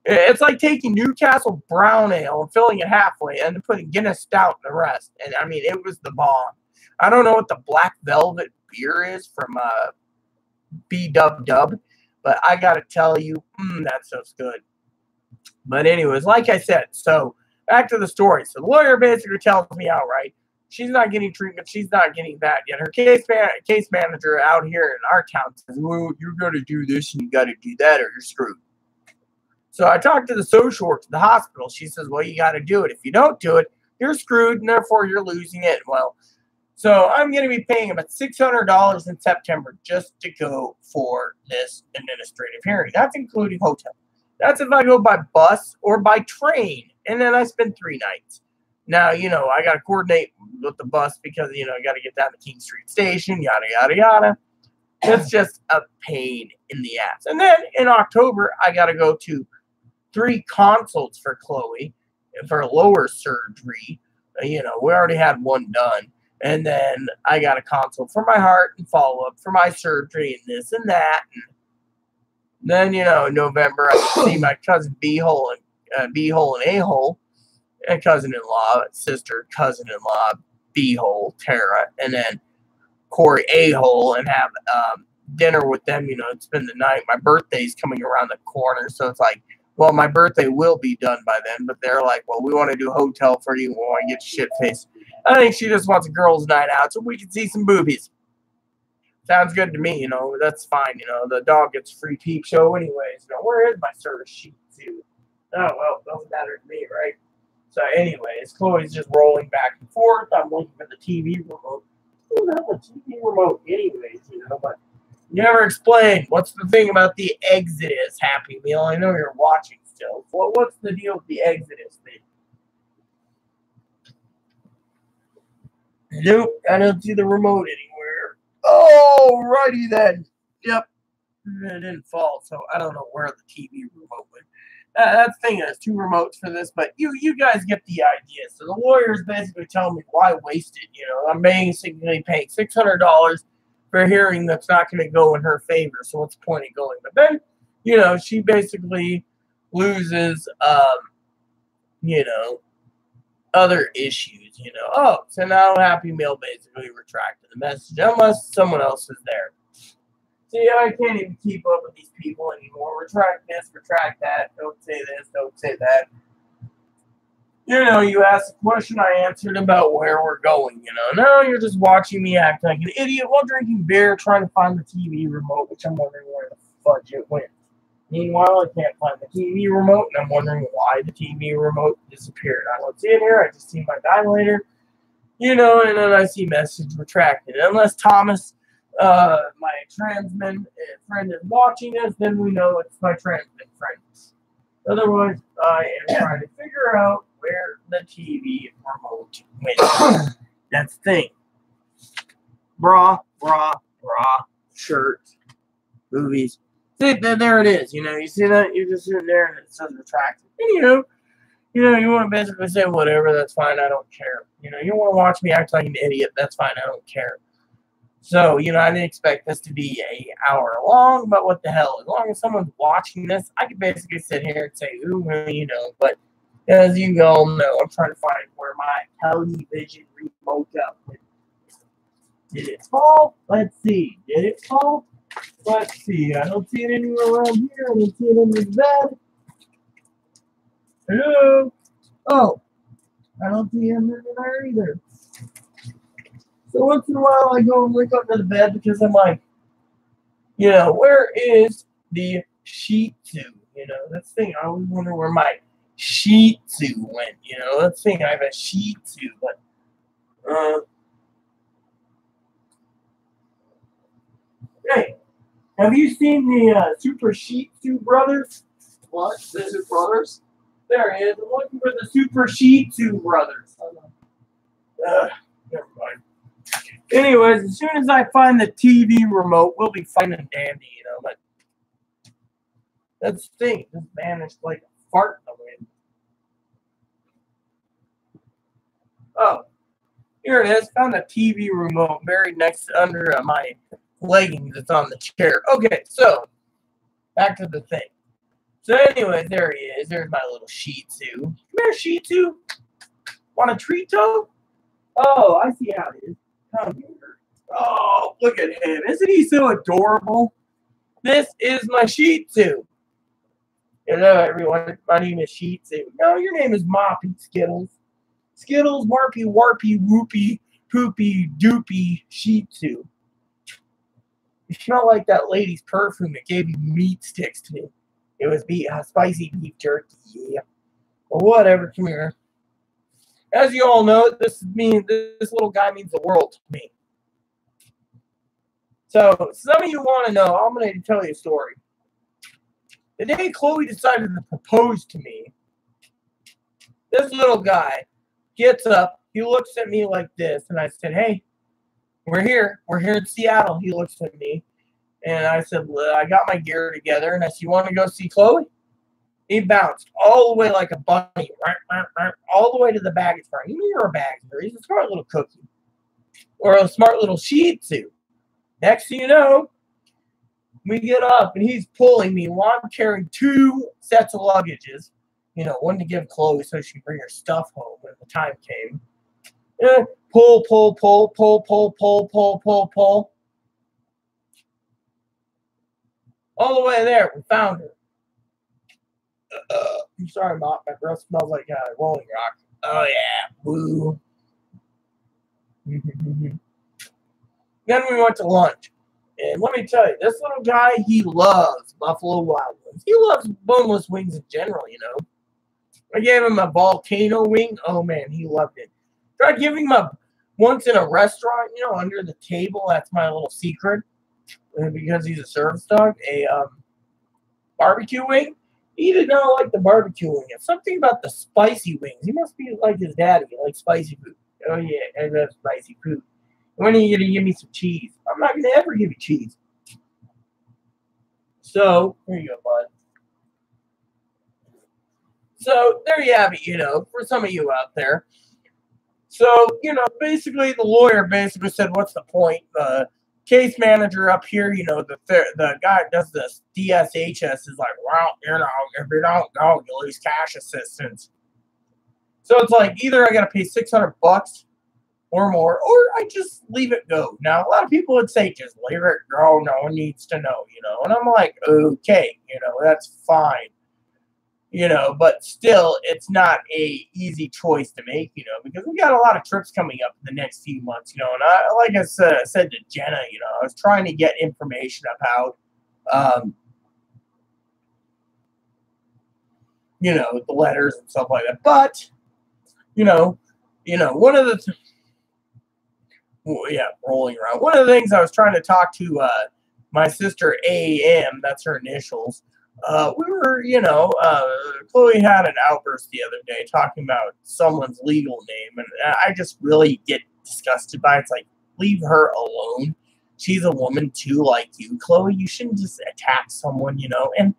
it's like taking Newcastle Brown Ale and filling it halfway and then putting Guinness Stout in the rest. And, I mean, it was the bomb. I don't know what the Black Velvet beer is from B-Dub-Dub, but I got to tell you, that stuff's good. But anyways, like I said, so back to the story. So the lawyer basically tells me outright, she's not getting treatment. She's not getting that yet. Her case manager out here in our town says, well, you're going to do this and you got to do that or you're screwed. So I talked to the social worker at the hospital. She says, well, you got to do it. If you don't do it, you're screwed and therefore you're losing it. Well, so I'm going to be paying about $600 in September just to go for this administrative hearing. That's including hotel. That's if I go by bus or by train. And then I spend 3 nights. Now, you know, I got to coordinate with the bus because, you know, I got to get down to King Street Station, yada, yada, yada. It's just a pain in the ass. And then in October, I got to go to 3 consults for Chloe for lower surgery. You know, we already had one done. And then I got a consult for my heart and follow-up for my surgery and this and that. And then, you know, in November, I see my cousin B-hole and A-hole, and cousin-in-law, sister, cousin-in-law, B-hole, Tara, and then Corey A-hole, and have dinner with them, you know, and spend the night. My birthday's coming around the corner, so it's like, well, my birthday will be done by then, but they're like, well, we want to do a hotel for you while I get shit-faced. I think she just wants a girls' night out so we can see some boobies. Sounds good to me, you know, that's fine, you know, the dog gets a free peep show anyways. You know, where is my service sheet, too? Oh, well, doesn't matter to me, right? So anyways, Chloe's just rolling back and forth. I'm looking for the TV remote. Who the hell is the TV remote anyways, you know, but you never explained what's the thing about the Exodus, Happy Meal. I know you're watching still. Well, what's the deal with the Exodus thing? Nope, I don't see the remote anywhere. Alrighty then. Yep. It didn't fall, so I don't know where the TV remote went. That thing has 2 remotes for this, but you guys get the idea. So the lawyer's basically telling me why waste it. You know, I'm basically paying $600 for a hearing that's not going to go in her favor. So what's the point of going? But then, you know, she basically loses, you know, other issues. You know, oh, so now Happy Meal basically retracted the message unless someone else is there. See, I can't even keep up with these people anymore. Retract this, retract that. Don't say this, don't say that. You know, you asked a question, I answered about where we're going, you know. No, you're just watching me act like an idiot while drinking beer, trying to find the TV remote, which I'm wondering where the fudge it went. Meanwhile, I can't find the TV remote, and I'm wondering why the TV remote disappeared. I don't see it here. I just see my dilator, you know, and then I see message retracted. Unless Thomas, my transman friend, is watching this, then we know it's my transman friend. Otherwise, I am trying to figure out where the TV remote went. That's the thing. Bra, shirt, movies. See, there it is. You know, you see that? You're just sitting there and it says retracted. And you want to basically say whatever, that's fine, I don't care. You know, you want to watch me act like an idiot, that's fine, I don't care. So, you know, I didn't expect this to be an hour long, but what the hell? As long as someone's watching this, I can basically sit here and say, ooh, you know, but as you all know, I'm trying to find where my television remote up. Did it fall? Let's see. Did it fall? Let's see. I don't see it anywhere around here. I don't see it under the bed. Hello? Oh. I don't see it under there either. So once in a while, I go and look under the bed because I'm like, you know, where is the Shih Tzu? You know, that's the thing. I always wonder where my Shih Tzu went. You know, that's the thing. I have a Shih Tzu, but, hey, have you seen the Super Shih Tzu brothers? What? The two brothers? There he is. I'm looking for the Super Shih Tzu brothers. Never mind. Anyways, as soon as I find the TV remote, we'll be fine and dandy, you know. But that's the thing. Just vanished like a fart in the wind. Oh, here it is. Found the TV remote buried next under my leggings. It's on the chair. Okay, so back to the thing. So anyways, there he is. There's my little Shih Tzu. Come here, Shih Tzu. Want a treat, Toe? Oh, I see how it is. Come here. Oh, look at him. Isn't he so adorable? This is my Shih Tzu. Hello, everyone. My name is Shih Tzu. No, your name is Moppy Skittles. Skittles, Marpy, Warpy, Whoopy, Poopy, Doopy, Shih Tzu. You smell like that lady's perfume that gave you meat sticks to me. It was spicy beef jerky. Yeah. Well, whatever. Come here. As you all know, this little guy means the world to me. So, some of you want to know, I'm going to tell you a story. The day Chloe decided to propose to me, this little guy gets up, he looks at me like this, and I said, hey, we're here in Seattle. He looks at me, and I said, well, I got my gear together, and I said, you want to go see Chloe? He bounced all the way like a bunny, all the way to the baggage car. You know you're a baggage car. He's a smart little cookie. Or a smart little Shih Tzu. Next thing you know, we get up, and he's pulling me while I'm carrying 2 sets of luggages. You know, one to give Chloe so she can bring her stuff home when the time came. Pull. All the way there, we found her. I'm sorry, Mom. My breath smells like Rolling Rock. Oh, yeah. Woo. Then we went to lunch. And let me tell you, this little guy, he loves Buffalo Wild Wings. He loves boneless wings in general, you know. I gave him a volcano wing. Oh, man, he loved it. Tried giving him once in a restaurant, you know, under the table. That's my little secret. Because he's a service dog. A barbecue wing. He did not like the barbecue wing. It's something about the spicy wings. He must be like his daddy. He likes spicy food. Oh, yeah, I love spicy food. When are you going to give me some cheese? I'm not going to ever give you cheese. So, here you go, bud. So, there you have it, you know, for some of you out there. So, you know, basically the lawyer basically said, what's the point? The case manager up here, you know, the guy that does this DSHS is like, well, you know, if you don't go, you lose cash assistance. So it's like, either I got to pay $600 or more, or I just leave it go. Now, a lot of people would say, just leave it go. No one needs to know, you know. And I'm like, okay, you know, that's fine. You know, but still, it's not a easy choice to make, you know, because we got a lot of trips coming up in the next few months, you know, and I, like I said to Jenna, you know, I was trying to get information about, you know, the letters and stuff like that, but, you know, one of the, rolling around. One of the things I was trying to talk to my sister A.M., that's her initials. We were, you know, Chloe had an outburst the other day talking about someone's legal name, and I just really get disgusted by it. It's like, leave her alone. She's a woman too, like you, Chloe. You shouldn't just attack someone, you know. And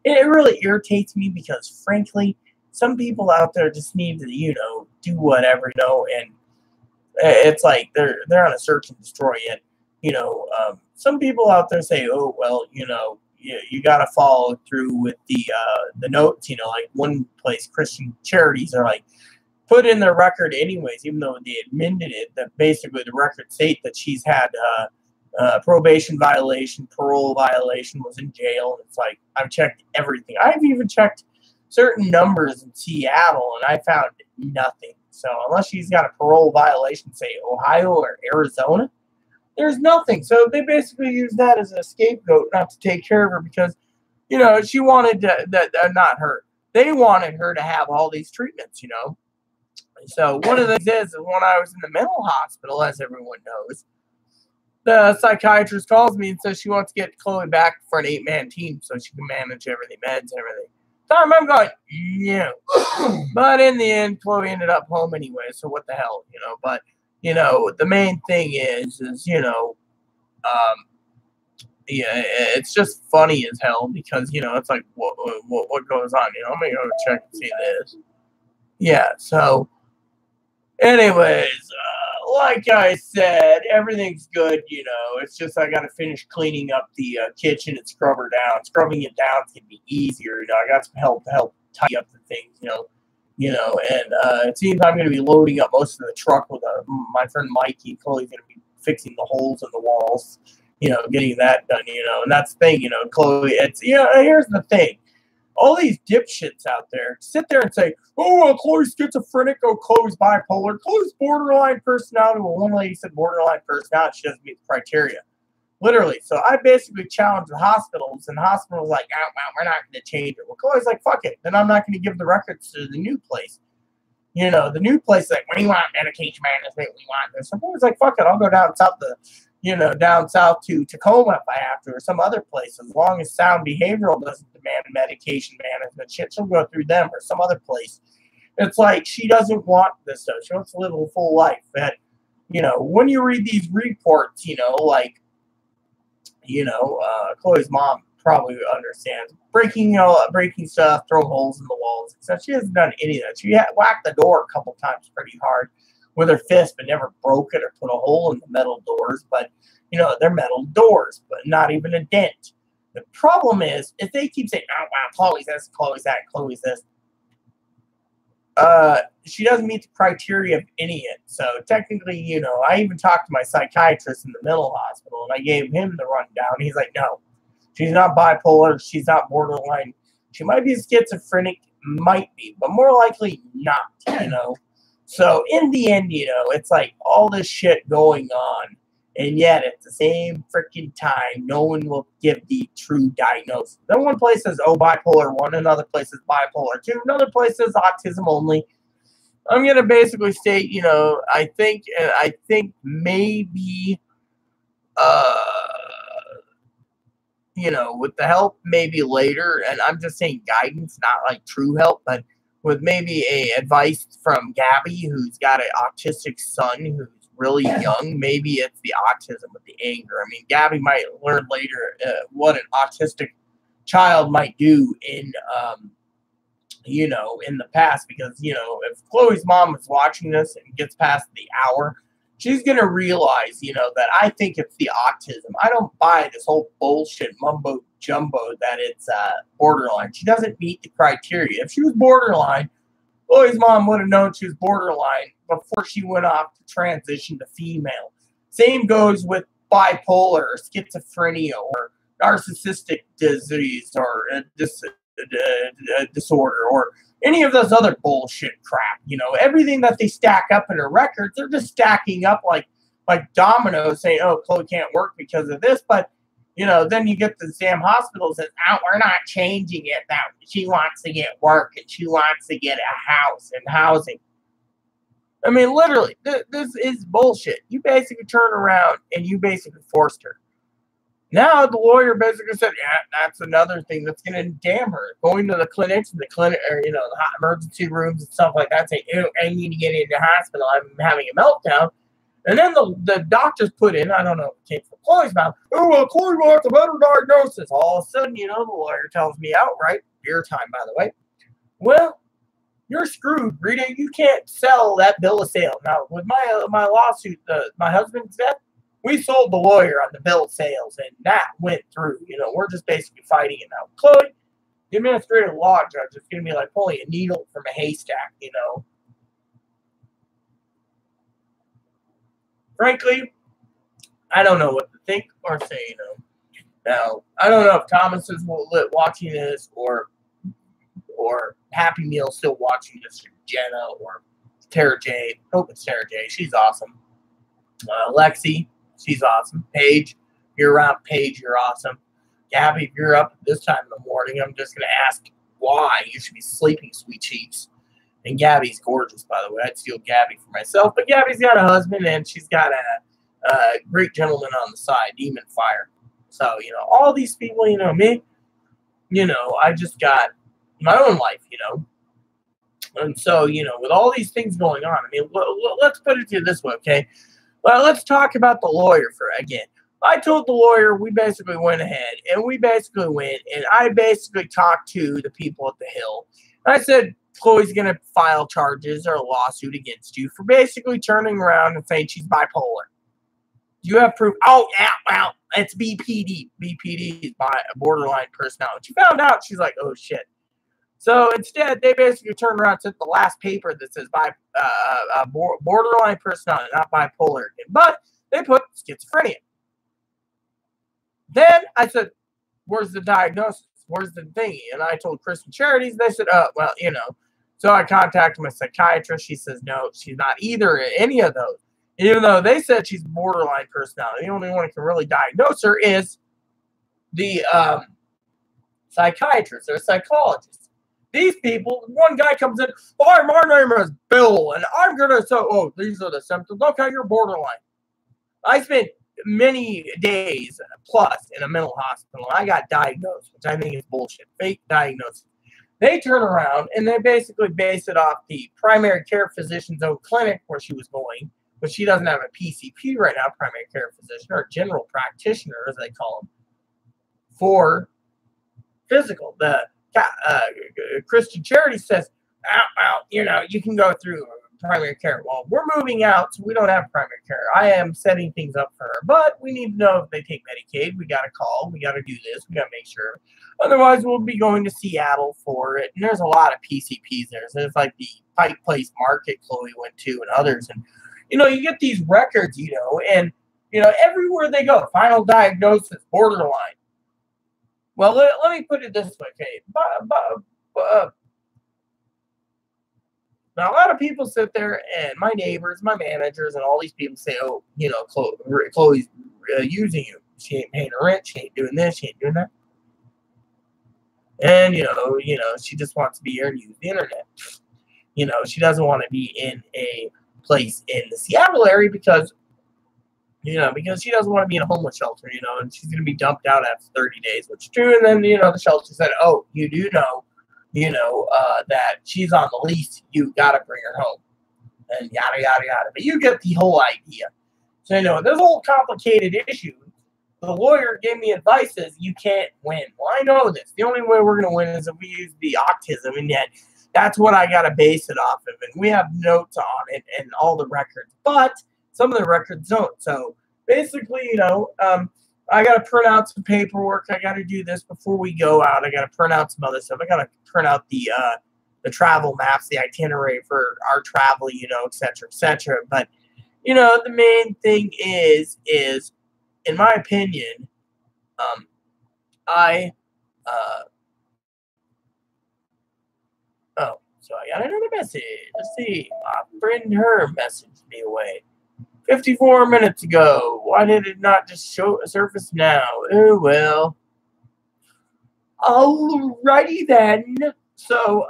it really irritates me because, frankly, some people out there just need to, you know, do whatever, you know, and it's like they're on a search and destroy it, you know. Some people out there say, oh, well, you know, you got to follow through with the notes, you know, like one place Christian Charities are like, put in their record anyways, even though they amended it, that basically the record state that she's had probation violation, parole violation, was in jail. It's like, I've checked everything. I've even checked certain numbers in Seattle, and I found nothing. So unless she's got a parole violation, say Ohio or Arizona, there's nothing. So they basically use that as a scapegoat not to take care of her because, you know, she wanted to, not her. They wanted her to have all these treatments, you know. So one of the things is when I was in the mental hospital, as everyone knows, the psychiatrist calls me and says she wants to get Chloe back for an 8-man team so she can manage everything, meds and everything. So I'm going, no. But in the end, Chloe ended up home anyway, so what the hell, you know. But you know, the main thing is, you know, yeah, it's just funny as hell because, you know, it's like, what goes on? You know, I'm going to go check and see this. Yeah, so, anyways, like I said, everything's good, you know. It's just I got to finish cleaning up the kitchen and scrub her down. Scrubbing it down is going to be easier. You know, I got some help to help tidy up the things, and it seems I'm going to be loading up most of the truck with my friend Mikey. Chloe's going to be fixing the holes in the walls, you know, getting that done, you know. And that's the thing, you know, Chloe, it's, you know, here's the thing. All these dipshits out there sit there and say, oh, well, Chloe's schizophrenic, oh, Chloe's bipolar, Chloe's borderline personality. Well, one lady said borderline personality, she doesn't meet the criteria. Literally. So I basically challenged the hospitals, and the hospital was like, oh, well, we're not going to change it. Well, Chloe's like, fuck it. Then I'm not going to give the records to the new place. You know, the new place is like, what do you want? Medication management, we want this. So Chloe's like, fuck it, I'll go down south down south to Tacoma if I have to, or some other place. As long as Sound Behavioral doesn't demand medication management shit, she'll go through them or some other place. It's like she doesn't want this stuff. She wants to live a full life. But, you know, when you read these reports, you know, like, you know, Chloe's mom probably understands breaking stuff, throw holes in the walls, etc. She hasn't done any of that. She whacked the door a couple times pretty hard with her fist, but never broke it or put a hole in the metal doors. But, you know, they're metal doors, but not even a dent. The problem is, if they keep saying, oh, wow, Chloe's this, Chloe's that, Chloe's this, she doesn't meet the criteria of any of it. So technically, you know, I even talked to my psychiatrist in the mental hospital, and I gave him the rundown. He's like, no, she's not bipolar. She's not borderline. She might be schizophrenic, might be, but more likely not, you know. So in the end, you know, it's like all this shit going on, and yet at the same freaking time, no one will give the true diagnosis. Then one place says, oh, bipolar 1, another place says bipolar 2, another place says autism only. I'm going to basically state, you know, I think maybe, you know, with the help maybe later, and I'm just saying guidance, not like true help, but with maybe a advice from Gabby, who's got an autistic son who's really young. Maybe it's the autism with the anger. I mean, Gabby might learn later what an autistic child might do in, you know, in the past, because, you know, if Chloe's mom is watching this and gets past the hour, she's going to realize, you know, that I think it's the autism. I don't buy this whole bullshit mumbo jumbo that it's borderline. She doesn't meet the criteria. If she was borderline, Chloe's mom would have known she was borderline before she went off to transition to female. Same goes with bipolar or schizophrenia or narcissistic disease or disorder or any of those other bullshit crap. You know, everything that they stack up in her records, they're just stacking up like dominoes, saying, oh, Chloe can't work because of this. But, you know, then you get to the damn hospital and says, oh, we're not changing it. Now she wants to get work and she wants to get a house and housing. I mean, literally, this is bullshit. You basically turn around and you basically forced her. Now the lawyer basically said, yeah, that's another thing that's going to damn her. Going to the clinics and or, you know, the emergency rooms and stuff like that, saying, oh, I need to get into the hospital. I'm having a meltdown. And then the doctors put in, I don't know if it came from Chloe's mouth, oh, well, Chloe wants a better diagnosis. All of a sudden, you know, the lawyer tells me outright, beer time, by the way, well, you're screwed, Rita. You can't sell that bill of sale. Now, with my lawsuit, my husband's death, we sold the lawyer on the bill of sales, and that went through. You know, we're just basically fighting it now. Chloe, the administrative law judge, is going to be like pulling a needle from a haystack, you know. Frankly, I don't know what to think or say, you know. Now, I don't know if Thomas is watching this or Happy Meal still watching this, or Jenna or Tara J. Hope it's Tara J. She's awesome. Lexi, she's awesome. Paige, if you're around, Paige, you're awesome. Gabby, if you're up at this time in the morning, I'm just going to ask why you should be sleeping, sweet cheeks. And Gabby's gorgeous, by the way. I'd steal Gabby for myself. But Gabby's got a husband, and she's got a great gentleman on the side, Demon Fire. So, you know, all these people, you know, me, you know, I just got my own life, you know. And so, with all these things going on, I mean, let's put it to you this way, okay? Well, let's talk about the lawyer for again. I told the lawyer, we basically went ahead and we basically went and I basically talked to the people at the Hill. And I said, Chloe's going to file charges or a lawsuit against you for basically turning around and saying she's bipolar. Do you have proof? Oh, yeah, well, it's BPD. BPD is borderline personality. She found out. She's like, oh, shit. So instead, they basically turned around and sent the last paper that says borderline personality, not bipolar. But they put schizophrenia. Then I said, where's the diagnosis? Where's the thingy? And I told Christian Charities. They said, well, So I contacted my psychiatrist. She says, no, she's not either any of those. Even though they said she's borderline personality. The only one who can really diagnose her is the psychiatrist or psychologist. These people, one guy comes in, hi, my name is Bill, and I'm going to say, oh, these are the symptoms. Okay, you're borderline. I spent many days plus in a mental hospital, and I got diagnosed, which I think is bullshit. Fake diagnosis. They turn around, and they basically base it off the primary care physician's own clinic where she was going, but she doesn't have a PCP right now, primary care physician, or general practitioner, as they call them, for physical. The Christian Charity says, you can go through primary care. Well, we're moving out, so we don't have primary care. I am setting things up for her, but we need to know if they take Medicaid. We got to call. We got to do this. We got to make sure. Otherwise, we'll be going to Seattle for it. And there's a lot of PCPs there. So it's like the Pike Place Market Chloe went to and others. And, you get these records, and, everywhere they go, final diagnosis, borderline. Well, let me put it this way, okay? Now, a lot of people sit there, and my neighbors, my managers, and all these people say, oh, Chloe's using you. She ain't paying her rent. She ain't doing this. She ain't doing that. And, she just wants to be here and use the internet. She doesn't want to be in a place in the Seattle area because she doesn't want to be in a homeless shelter, and she's going to be dumped out after 30 days, which is true. And then, the shelter said, oh, you do know, that she's on the lease. You got to bring her home and yada, yada, yada. But you get the whole idea. So, there's a whole complicated issue. The lawyer gave me advice as you can't win. Well, I know this. The only way we're going to win is if we use the autism, and yet that's what I got to base it off of. And we have notes on it and all the records, but some of the records don't. So basically, I got to print out some paperwork. I got to do this before we go out. I got to print out some other stuff. I got to print out the travel maps, the itinerary for our travel, et cetera, et cetera. But, the main thing is in my opinion, so I got another message. Let's see. My friend her messaged me away 54 minutes ago. Why did it not just surface now? Oh, well. Alrighty then. So,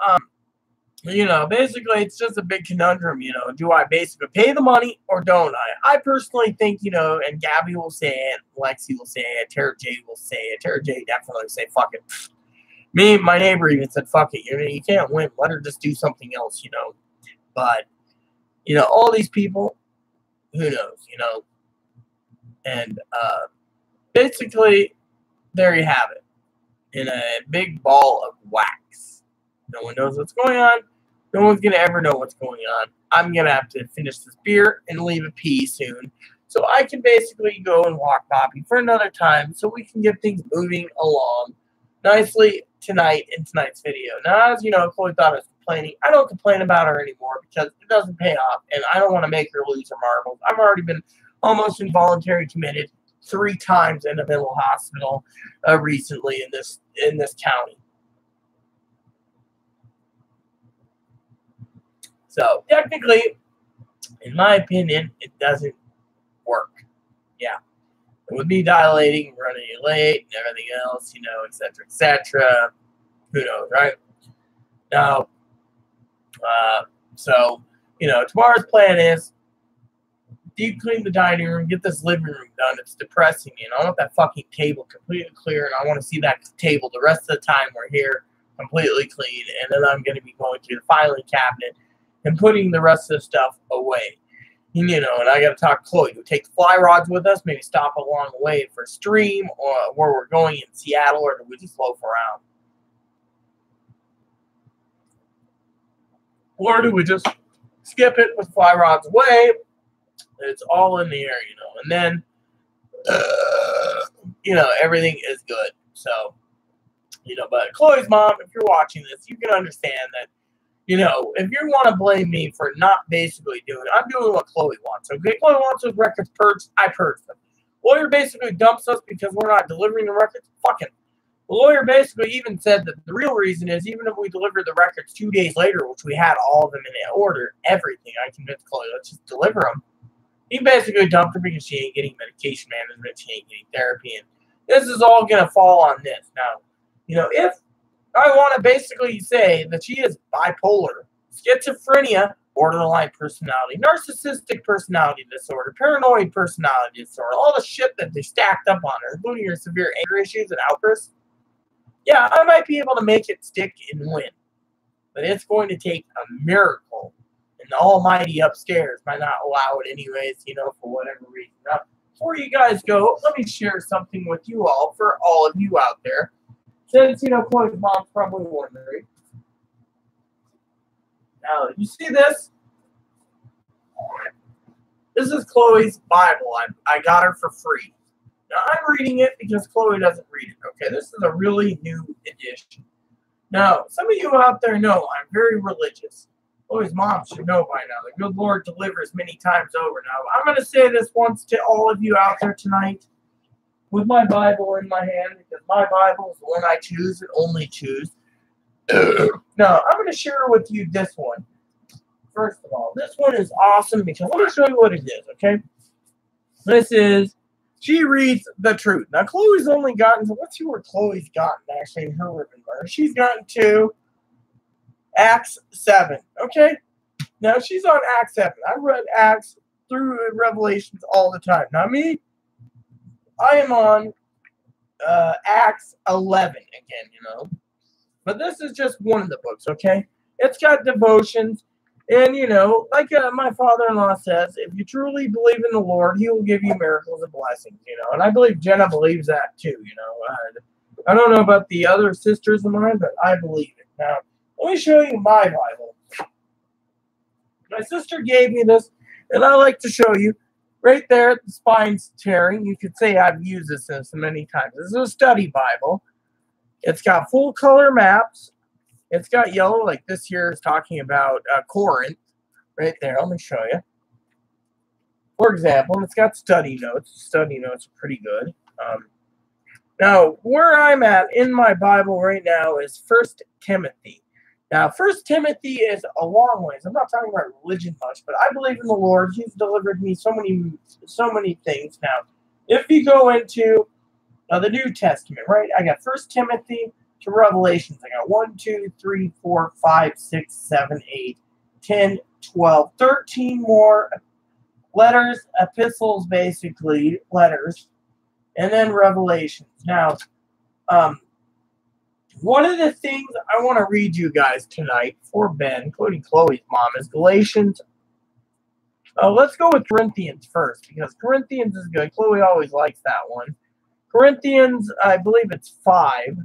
basically it's just a big conundrum, do I basically pay the money or don't I? I personally think, and Gabby will say it, Lexi will say it, Tara J will say it. Tara J definitely will say, fuck it. Me, my neighbor even said, fuck it. You can't win. Let her just do something else, But, all these people, who knows, And basically, there you have it. In a big ball of wax. No one knows what's going on. No one's going to ever know what's going on. I'm going to have to finish this beer and leave a pee soon. So I can basically go and walk Poppy for another time so we can get things moving along nicely tonight in tonight's video. Now, as you know, Chloe thought I was complaining. I don't complain about her anymore because it doesn't pay off, and I don't want to make her lose her marbles. I've already been almost involuntary committed 3 times in a mental hospital recently in this county. So technically, in my opinion, it doesn't work. Yeah. With me dilating, running late, and everything else, et cetera, et cetera. Who knows, right? Now, so, tomorrow's plan is deep clean the dining room, get this living room done. It's depressing me, and I want that fucking table completely clear, and I want to see that table the rest of the time we're here completely clean, and then I'm going to be going through the filing cabinet and putting the rest of the stuff away. And I got to talk to Chloe. Do we take the fly rods with us? Maybe stop along the way for a stream or where we're going in Seattle, or do we just loaf around? Or do we just skip it with fly rods away? It's all in the air, and then, everything is good. So, but Chloe's mom, if you're watching this, you can understand that, if you want to blame me for not basically doing it, I'm doing what Chloe wants. Okay, Chloe wants those records purged, I purged them. Lawyer basically dumps us because we're not delivering the records. Fuck it. The lawyer basically even said that the real reason is even if we deliver the records 2 days later, which we had all of them in order, everything, I convinced Chloe, let's just deliver them. He basically dumped her because she ain't getting medication management, she ain't getting therapy, and this is all going to fall on this. Now, if I want to basically say that she is bipolar, schizophrenia, borderline personality, narcissistic personality disorder, paranoid personality disorder, all the shit that they stacked up on her, including her severe anger issues and outbursts, yeah, I might be able to make it stick and win. But it's going to take a miracle. And the almighty upstairs might not allow it anyways, for whatever reason. Now, before you guys go, let me share something with you all, for all of you out there. Since, Chloe's mom's probably wondering. Now, you see this? This is Chloe's Bible. I got her for free. Now, I'm reading it because Chloe doesn't read it, okay? This is a really new edition. Now, some of you out there know I'm very religious. Chloe's mom should know by now. The good Lord delivers many times over. Now, I'm going to say this once to all of you out there tonight with my Bible in my hand, because my Bible is the one I choose and only choose. Now, I'm going to share with you this one. First of all, this one is awesome because let me show you what it is, okay? This is, she reads the truth. Now, Chloe's only gotten, so let's see where Chloe's gotten actually in her ribbon bar. She's gotten to Acts 7, okay? Now, she's on Acts 7. I read Acts through Revelations all the time. Now, me, I am on Acts 11 again, But this is just one of the books, okay? It's got devotions. And, like my father-in-law says, if you truly believe in the Lord, he will give you miracles and blessings, And I believe Jenna believes that too, I don't know about the other sisters of mine, but I believe it. Now, let me show you my Bible. My sister gave me this, and I like to show you. Right there, the spine's tearing. You could say I've used this many times. This is a study Bible. It's got full color maps. It's got yellow, like this here is talking about Corinth. Right there, let me show you. For example, it's got study notes. Study notes are pretty good. Now, where I'm at in my Bible right now is 1 Timothy. Now, 1 Timothy is a long ways. I'm not talking about religion much, but I believe in the Lord. He's delivered me so many things. Now, if you go into the New Testament, right, I got 1 Timothy to Revelations. I got 1, 2, 3, 4, 5, 6, 7, 8, 10, 12, 13 more letters, epistles, basically, letters, and then Revelations. Now, one of the things I want to read you guys tonight for Ben, including Chloe's mom, is Galatians. Let's go with Corinthians first, because Corinthians is good. Chloe always likes that one. Corinthians, I believe it's 5.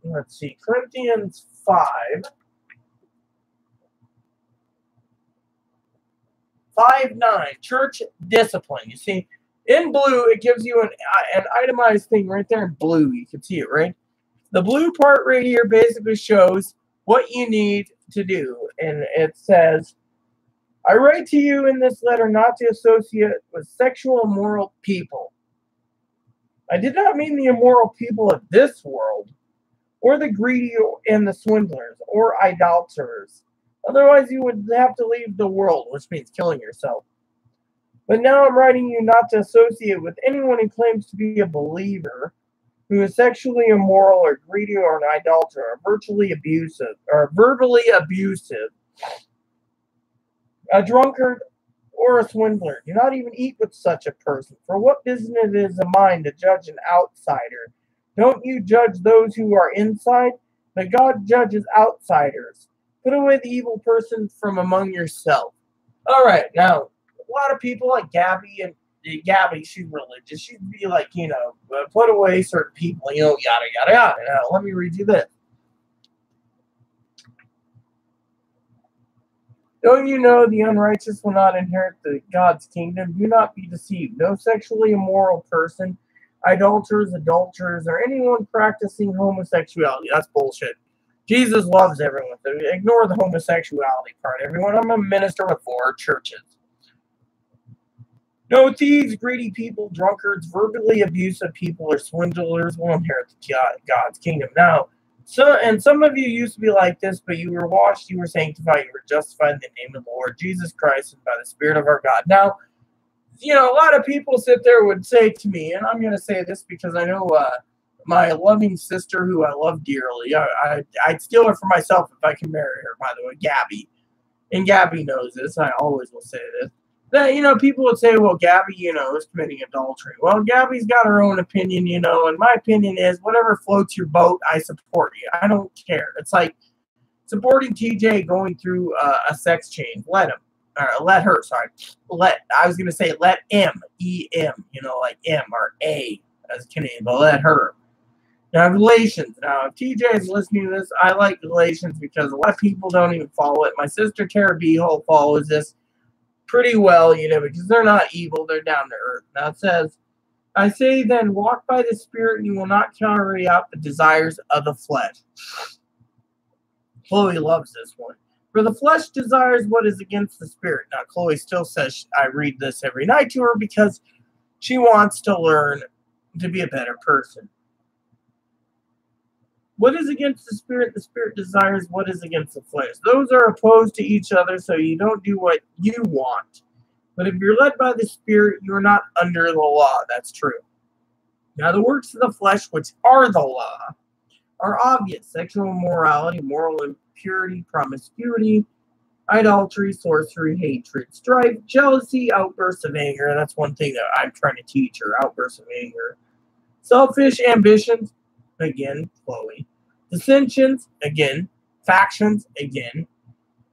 Let's see, Corinthians 5. 5:9, church discipline. You see, in blue, it gives you an itemized thing right there in blue. You can see it, right? The blue part right here basically shows what you need to do. And it says, I write to you in this letter not to associate with sexual immoral people. I did not mean the immoral people of this world, or the greedy and the swindlers, or idolaters. Otherwise, you would have to leave the world, which means killing yourself. But now I'm writing you not to associate with anyone who claims to be a believer, who is sexually immoral or greedy or an idolater or verbally abusive, a drunkard or a swindler. Do not even eat with such a person. For what business is it mine to judge an outsider? Don't you judge those who are inside? But God judges outsiders. Put away the evil person from among yourself. All right, now, a lot of people like Gabby, and Gabby, she's religious. She'd be like, put away certain people, yada, yada, yada. Now, let me read you this. Don't you know the unrighteous will not inherit God's kingdom? Do not be deceived. No sexually immoral person, adulterers, or anyone practicing homosexuality. That's bullshit. Jesus loves everyone. So ignore the homosexuality part, everyone. I'm a minister with 4 churches. No thieves, greedy people, drunkards, verbally abusive people, or swindlers will inherit God's kingdom. Now, some of you used to be like this, but you were washed, you were sanctified, you were justified in the name of the Lord Jesus Christ and by the Spirit of our God. Now, a lot of people sit there would say to me, and I'm going to say this because I know my loving sister who I love dearly, I'd steal her for myself if I can marry her, by the way, Gabby. And Gabby knows this. I always will say this. That, people would say, well, Gabby, is committing adultery. Well, Gabby's got her own opinion, and my opinion is whatever floats your boat, I support you. I don't care. It's like supporting TJ going through a sex change. Let her, sorry. I was going to say let M, E-M, like M or A as Canadian, but let her. Now, Galatians. Now, if TJ is listening to this, I like Galatians because a lot of people don't even follow it. My sister Tara Beehole follows this pretty well, because they're not evil, they're down to earth. Now it says, I say then, walk by the Spirit, and you will not carry out the desires of the flesh. Chloe loves this one. For the flesh desires what is against the Spirit. Now, Chloe still says I read this every night to her because she wants to learn to be a better person. What is against the Spirit desires what is against the flesh. Those are opposed to each other, so you don't do what you want. But if you're led by the Spirit, you are not under the law. That's true. Now, the works of the flesh, which are the law, are obvious. Sexual immorality, moral impurity, promiscuity, idolatry, sorcery, hatred, strife, jealousy, outbursts of anger. That's one thing that I'm trying to teach her, outbursts of anger. Selfish ambitions, again, Chloe. Dissensions, again. Factions, again.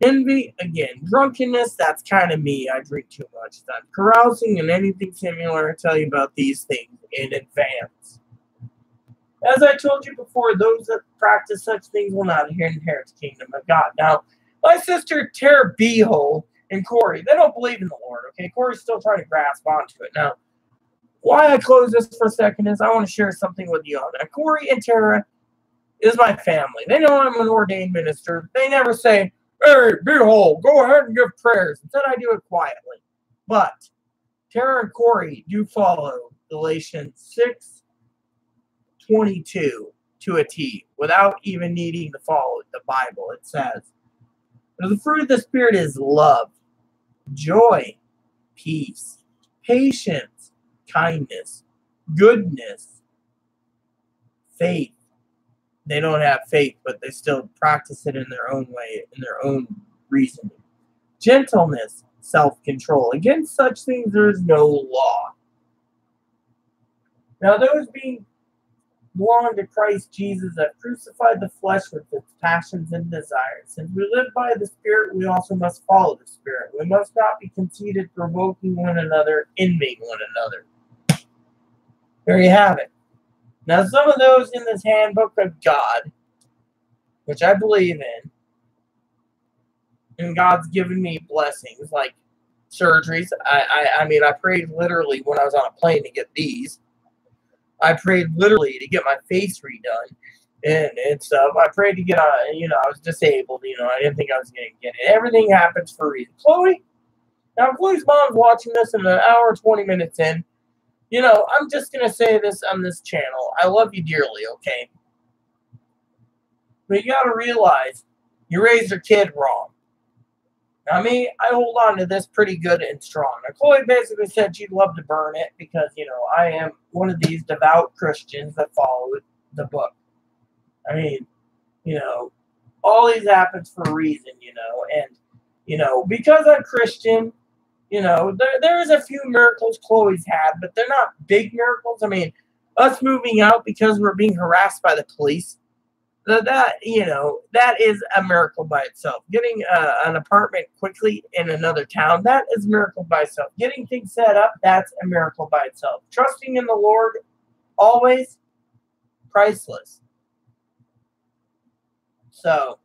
Envy, again. Drunkenness, that's kind of me. I drink too much. Carousing and anything similar. I tell you about these things in advance. As I told you before, those that practice such things will not inherit the kingdom of God. Now, my sister Tara Beehole and Corey, they don't believe in the Lord, okay? Corey's still trying to grasp onto it. Now, why I close this for a second is I want to share something with you all. Now, Corey and Tara is my family. They know I'm an ordained minister. They never say, hey, Beehole, go ahead and give prayers. Instead, I do it quietly. But Tara and Corey do follow Galatians 6:22 to a T without even needing to follow the Bible. It says, the fruit of the Spirit is love, joy, peace, patience, kindness, goodness, faith. They don't have faith, but they still practice it in their own way, in their own reasoning. Gentleness, self-control. Against such things there is no law. Now those being belong to Christ Jesus have crucified the flesh with its passions and desires. Since we live by the Spirit, we also must follow the Spirit. We must not be conceited, provoking one another, envying one another. There you have it. Now, some of those in this handbook of God, which I believe in, and God's given me blessings like surgeries. I mean, I prayed literally when I was on a plane to get these. I prayed literally to get my face redone and stuff. I prayed to get I was disabled. I didn't think I was going to get it. Everything happens for a reason. Chloe, now Chloe's mom's watching this in an hour, 20 minutes in. I'm just going to say this on this channel. I love you dearly, okay? But you got to realize you raised your kid wrong. Now, me, I hold on to this pretty good and strong. Now, Chloe basically said she'd love to burn it because, I am one of these devout Christians that follow the book. I mean, all these happens for a reason, and, because I'm Christian, there's a few miracles Chloe's had, but they're not big miracles. I mean, us moving out because we're being harassed by the police. That that is a miracle by itself. Getting an apartment quickly in another town, that is a miracle by itself. Getting things set up, that's a miracle by itself. Trusting in the Lord always, priceless. So,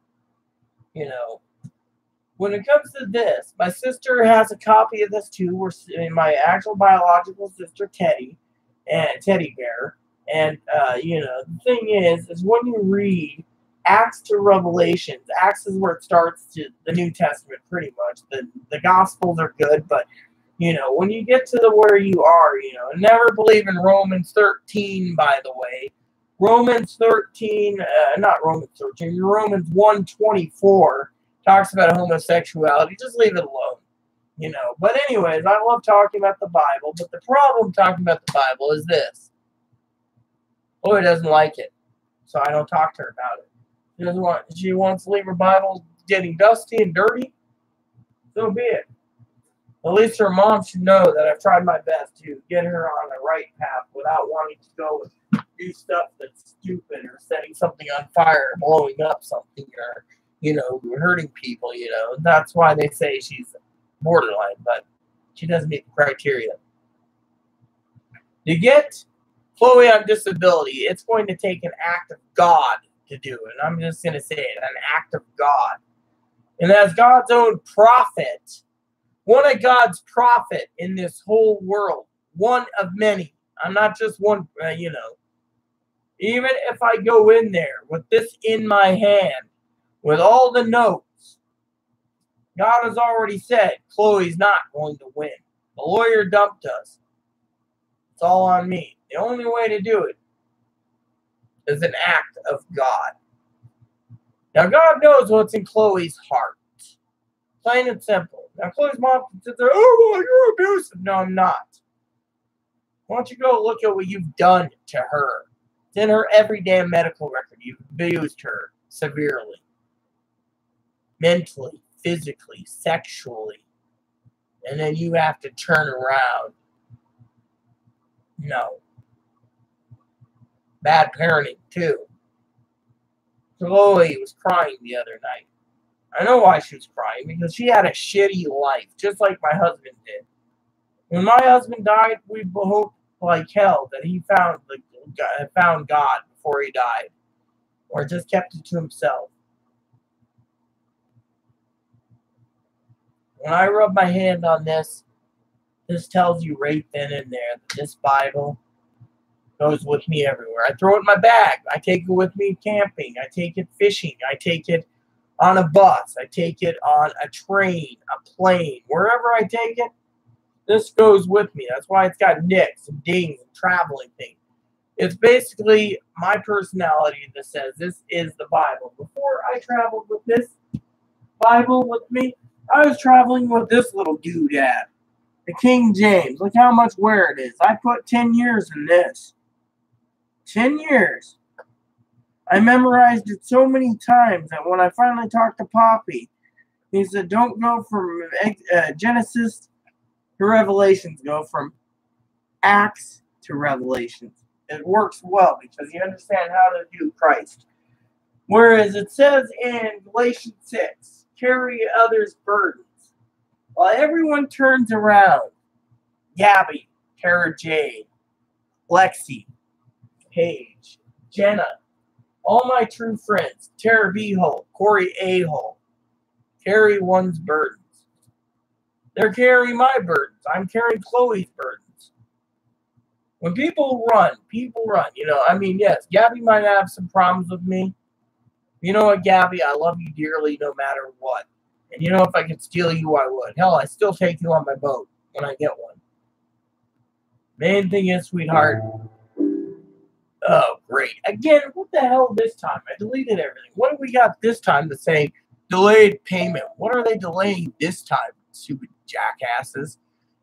when it comes to this, my sister has a copy of this too. My actual biological sister Teddy Bear. And the thing is when you read Acts to Revelations, Acts is where it starts to the New Testament pretty much. The Gospels are good, but when you get to where you are, never believe in Romans 13, by the way. Romans 13, not Romans 13, Romans 1:24 talks about homosexuality. Just leave it alone. But anyways, I love talking about the Bible, but the problem talking about the Bible is this. Chloe doesn't like it, so I don't talk to her about it. She wants to leave her Bible getting dusty and dirty. So be it. At least her mom should know that I've tried my best to get her on the right path without wanting to go and do stuff that's stupid or setting something on fire or blowing up something or, hurting people, That's why they say she's borderline, but she doesn't meet the criteria. To get Chloe on disability, it's going to take an act of God to do it. I'm just going to say it, an act of God. And as God's own prophet, one of God's prophet in this whole world, one of many. I'm not just one, Even if I go in there with this in my hand, with all the notes, God has already said Chloe's not going to win. The lawyer dumped us. It's all on me. The only way to do it is an act of God. Now, God knows what's in Chloe's heart. Plain and simple. Now, Chloe's mom can sit there, oh, well, you're abusive. No, I'm not. Why don't you go look at what you've done to her? It's in her every damn medical record. You've abused her severely. Mentally, physically, sexually. And then you have to turn around. No. Bad parenting, too. Chloe was crying the other night. I know why she was crying, because she had a shitty life, just like my husband did. When my husband died, we hoped like hell that he found God before he died, or just kept it to himself. When I rub my hand on this tells you right then and there that this Bible goes with me everywhere. I throw it in my bag. I take it with me camping. I take it fishing. I take it on a bus. I take it on a train, a plane. Wherever I take it, this goes with me. That's why it's got nicks and dings and traveling things. It's basically my personality that says this is the Bible. Before I traveled with this Bible with me, I was traveling with this little doodad, the King James. Look how much wear it is. I put 10 years in this. 10 years. I memorized it so many times that when I finally talked to Poppy, he said, don't go from Genesis to Revelations. Go from Acts to Revelations. It works well because you understand how to do Christ. Whereas it says in Galatians 6, carry others' burdens. While everyone turns around, Gabby, Tara J, Lexi, Paige, Jenna, all my true friends, Tara B-hole, Corey A-hole, carry one's burdens. They're carrying my burdens. I'm carrying Chloe's burdens. When people run. Yes, Gabby might have some problems with me. You know what, Gabby? I love you dearly no matter what. And if I could steal you, I would. Hell, I still take you on my boat when I get one. Main thing is, sweetheart. Oh, great. Again, what the hell this time? I deleted everything. What do we got this time to say delayed payment? What are they delaying this time, stupid jackasses?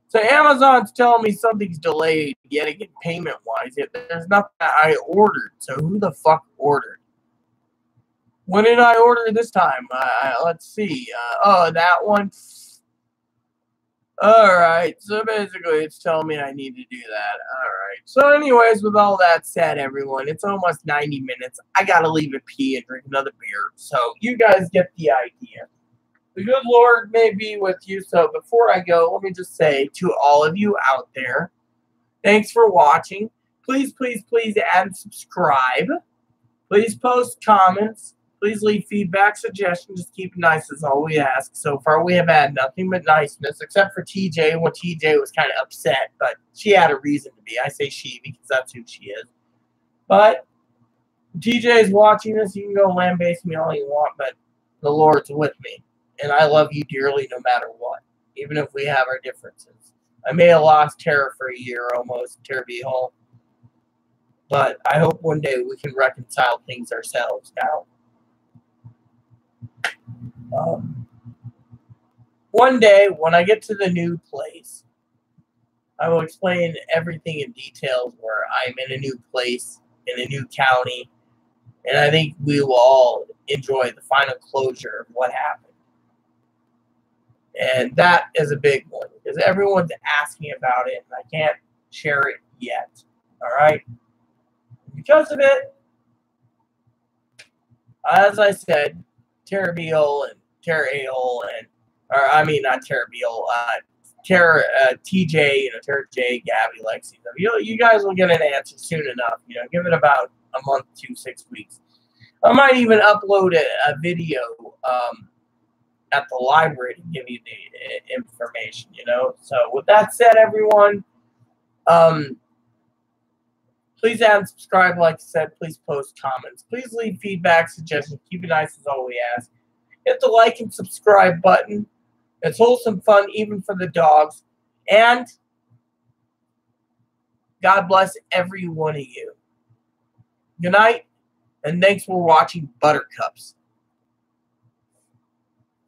So Amazon's telling me something's delayed getting it payment-wise. Yet there's nothing that I ordered. So who the fuck ordered? When did I order this time? Let's see. That one. Alright, so basically it's telling me I need to do that. Alright. So anyways, with all that said, everyone, it's almost 90 minutes. I gotta leave and pee and drink another beer. So you guys get the idea. The good Lord may be with you. So before I go, let me just say to all of you out there, thanks for watching. Please, please, please add and subscribe. Please post comments. Please leave feedback, suggestions. Just keep it nice is all we ask. So far, we have had nothing but niceness, except for TJ, when TJ was kind of upset. But she had a reason to be. I say she because that's who she is. But TJ is watching this. You can go lambaste me all you want, but the Lord's with me. And I love you dearly no matter what, even if we have our differences. I may have lost Tara for a year almost, Tara B. Hall. But I hope one day we can reconcile things ourselves now. One day, when I get to the new place, I will explain everything in details where I'm in a new place, in a new county, and I think we will all enjoy the final closure of what happened. And that is a big one, because everyone's asking about it, and I can't share it yet. All right? Because of it, as I said, Tara Beal and Tara A-hole and, or I mean not Tara Beal, Tara TJ, Tara J, Gabby, Lexi. You guys will get an answer soon enough. Give it about a month to 6 weeks. I might even upload a video at the library to give you the information. So with that said, everyone, please add and subscribe. Like I said, please post comments. Please leave feedback, suggestions. Keep it nice is all we ask. Hit the like and subscribe button. It's wholesome fun, even for the dogs. And God bless every one of you. Good night, and thanks for watching Buttercups.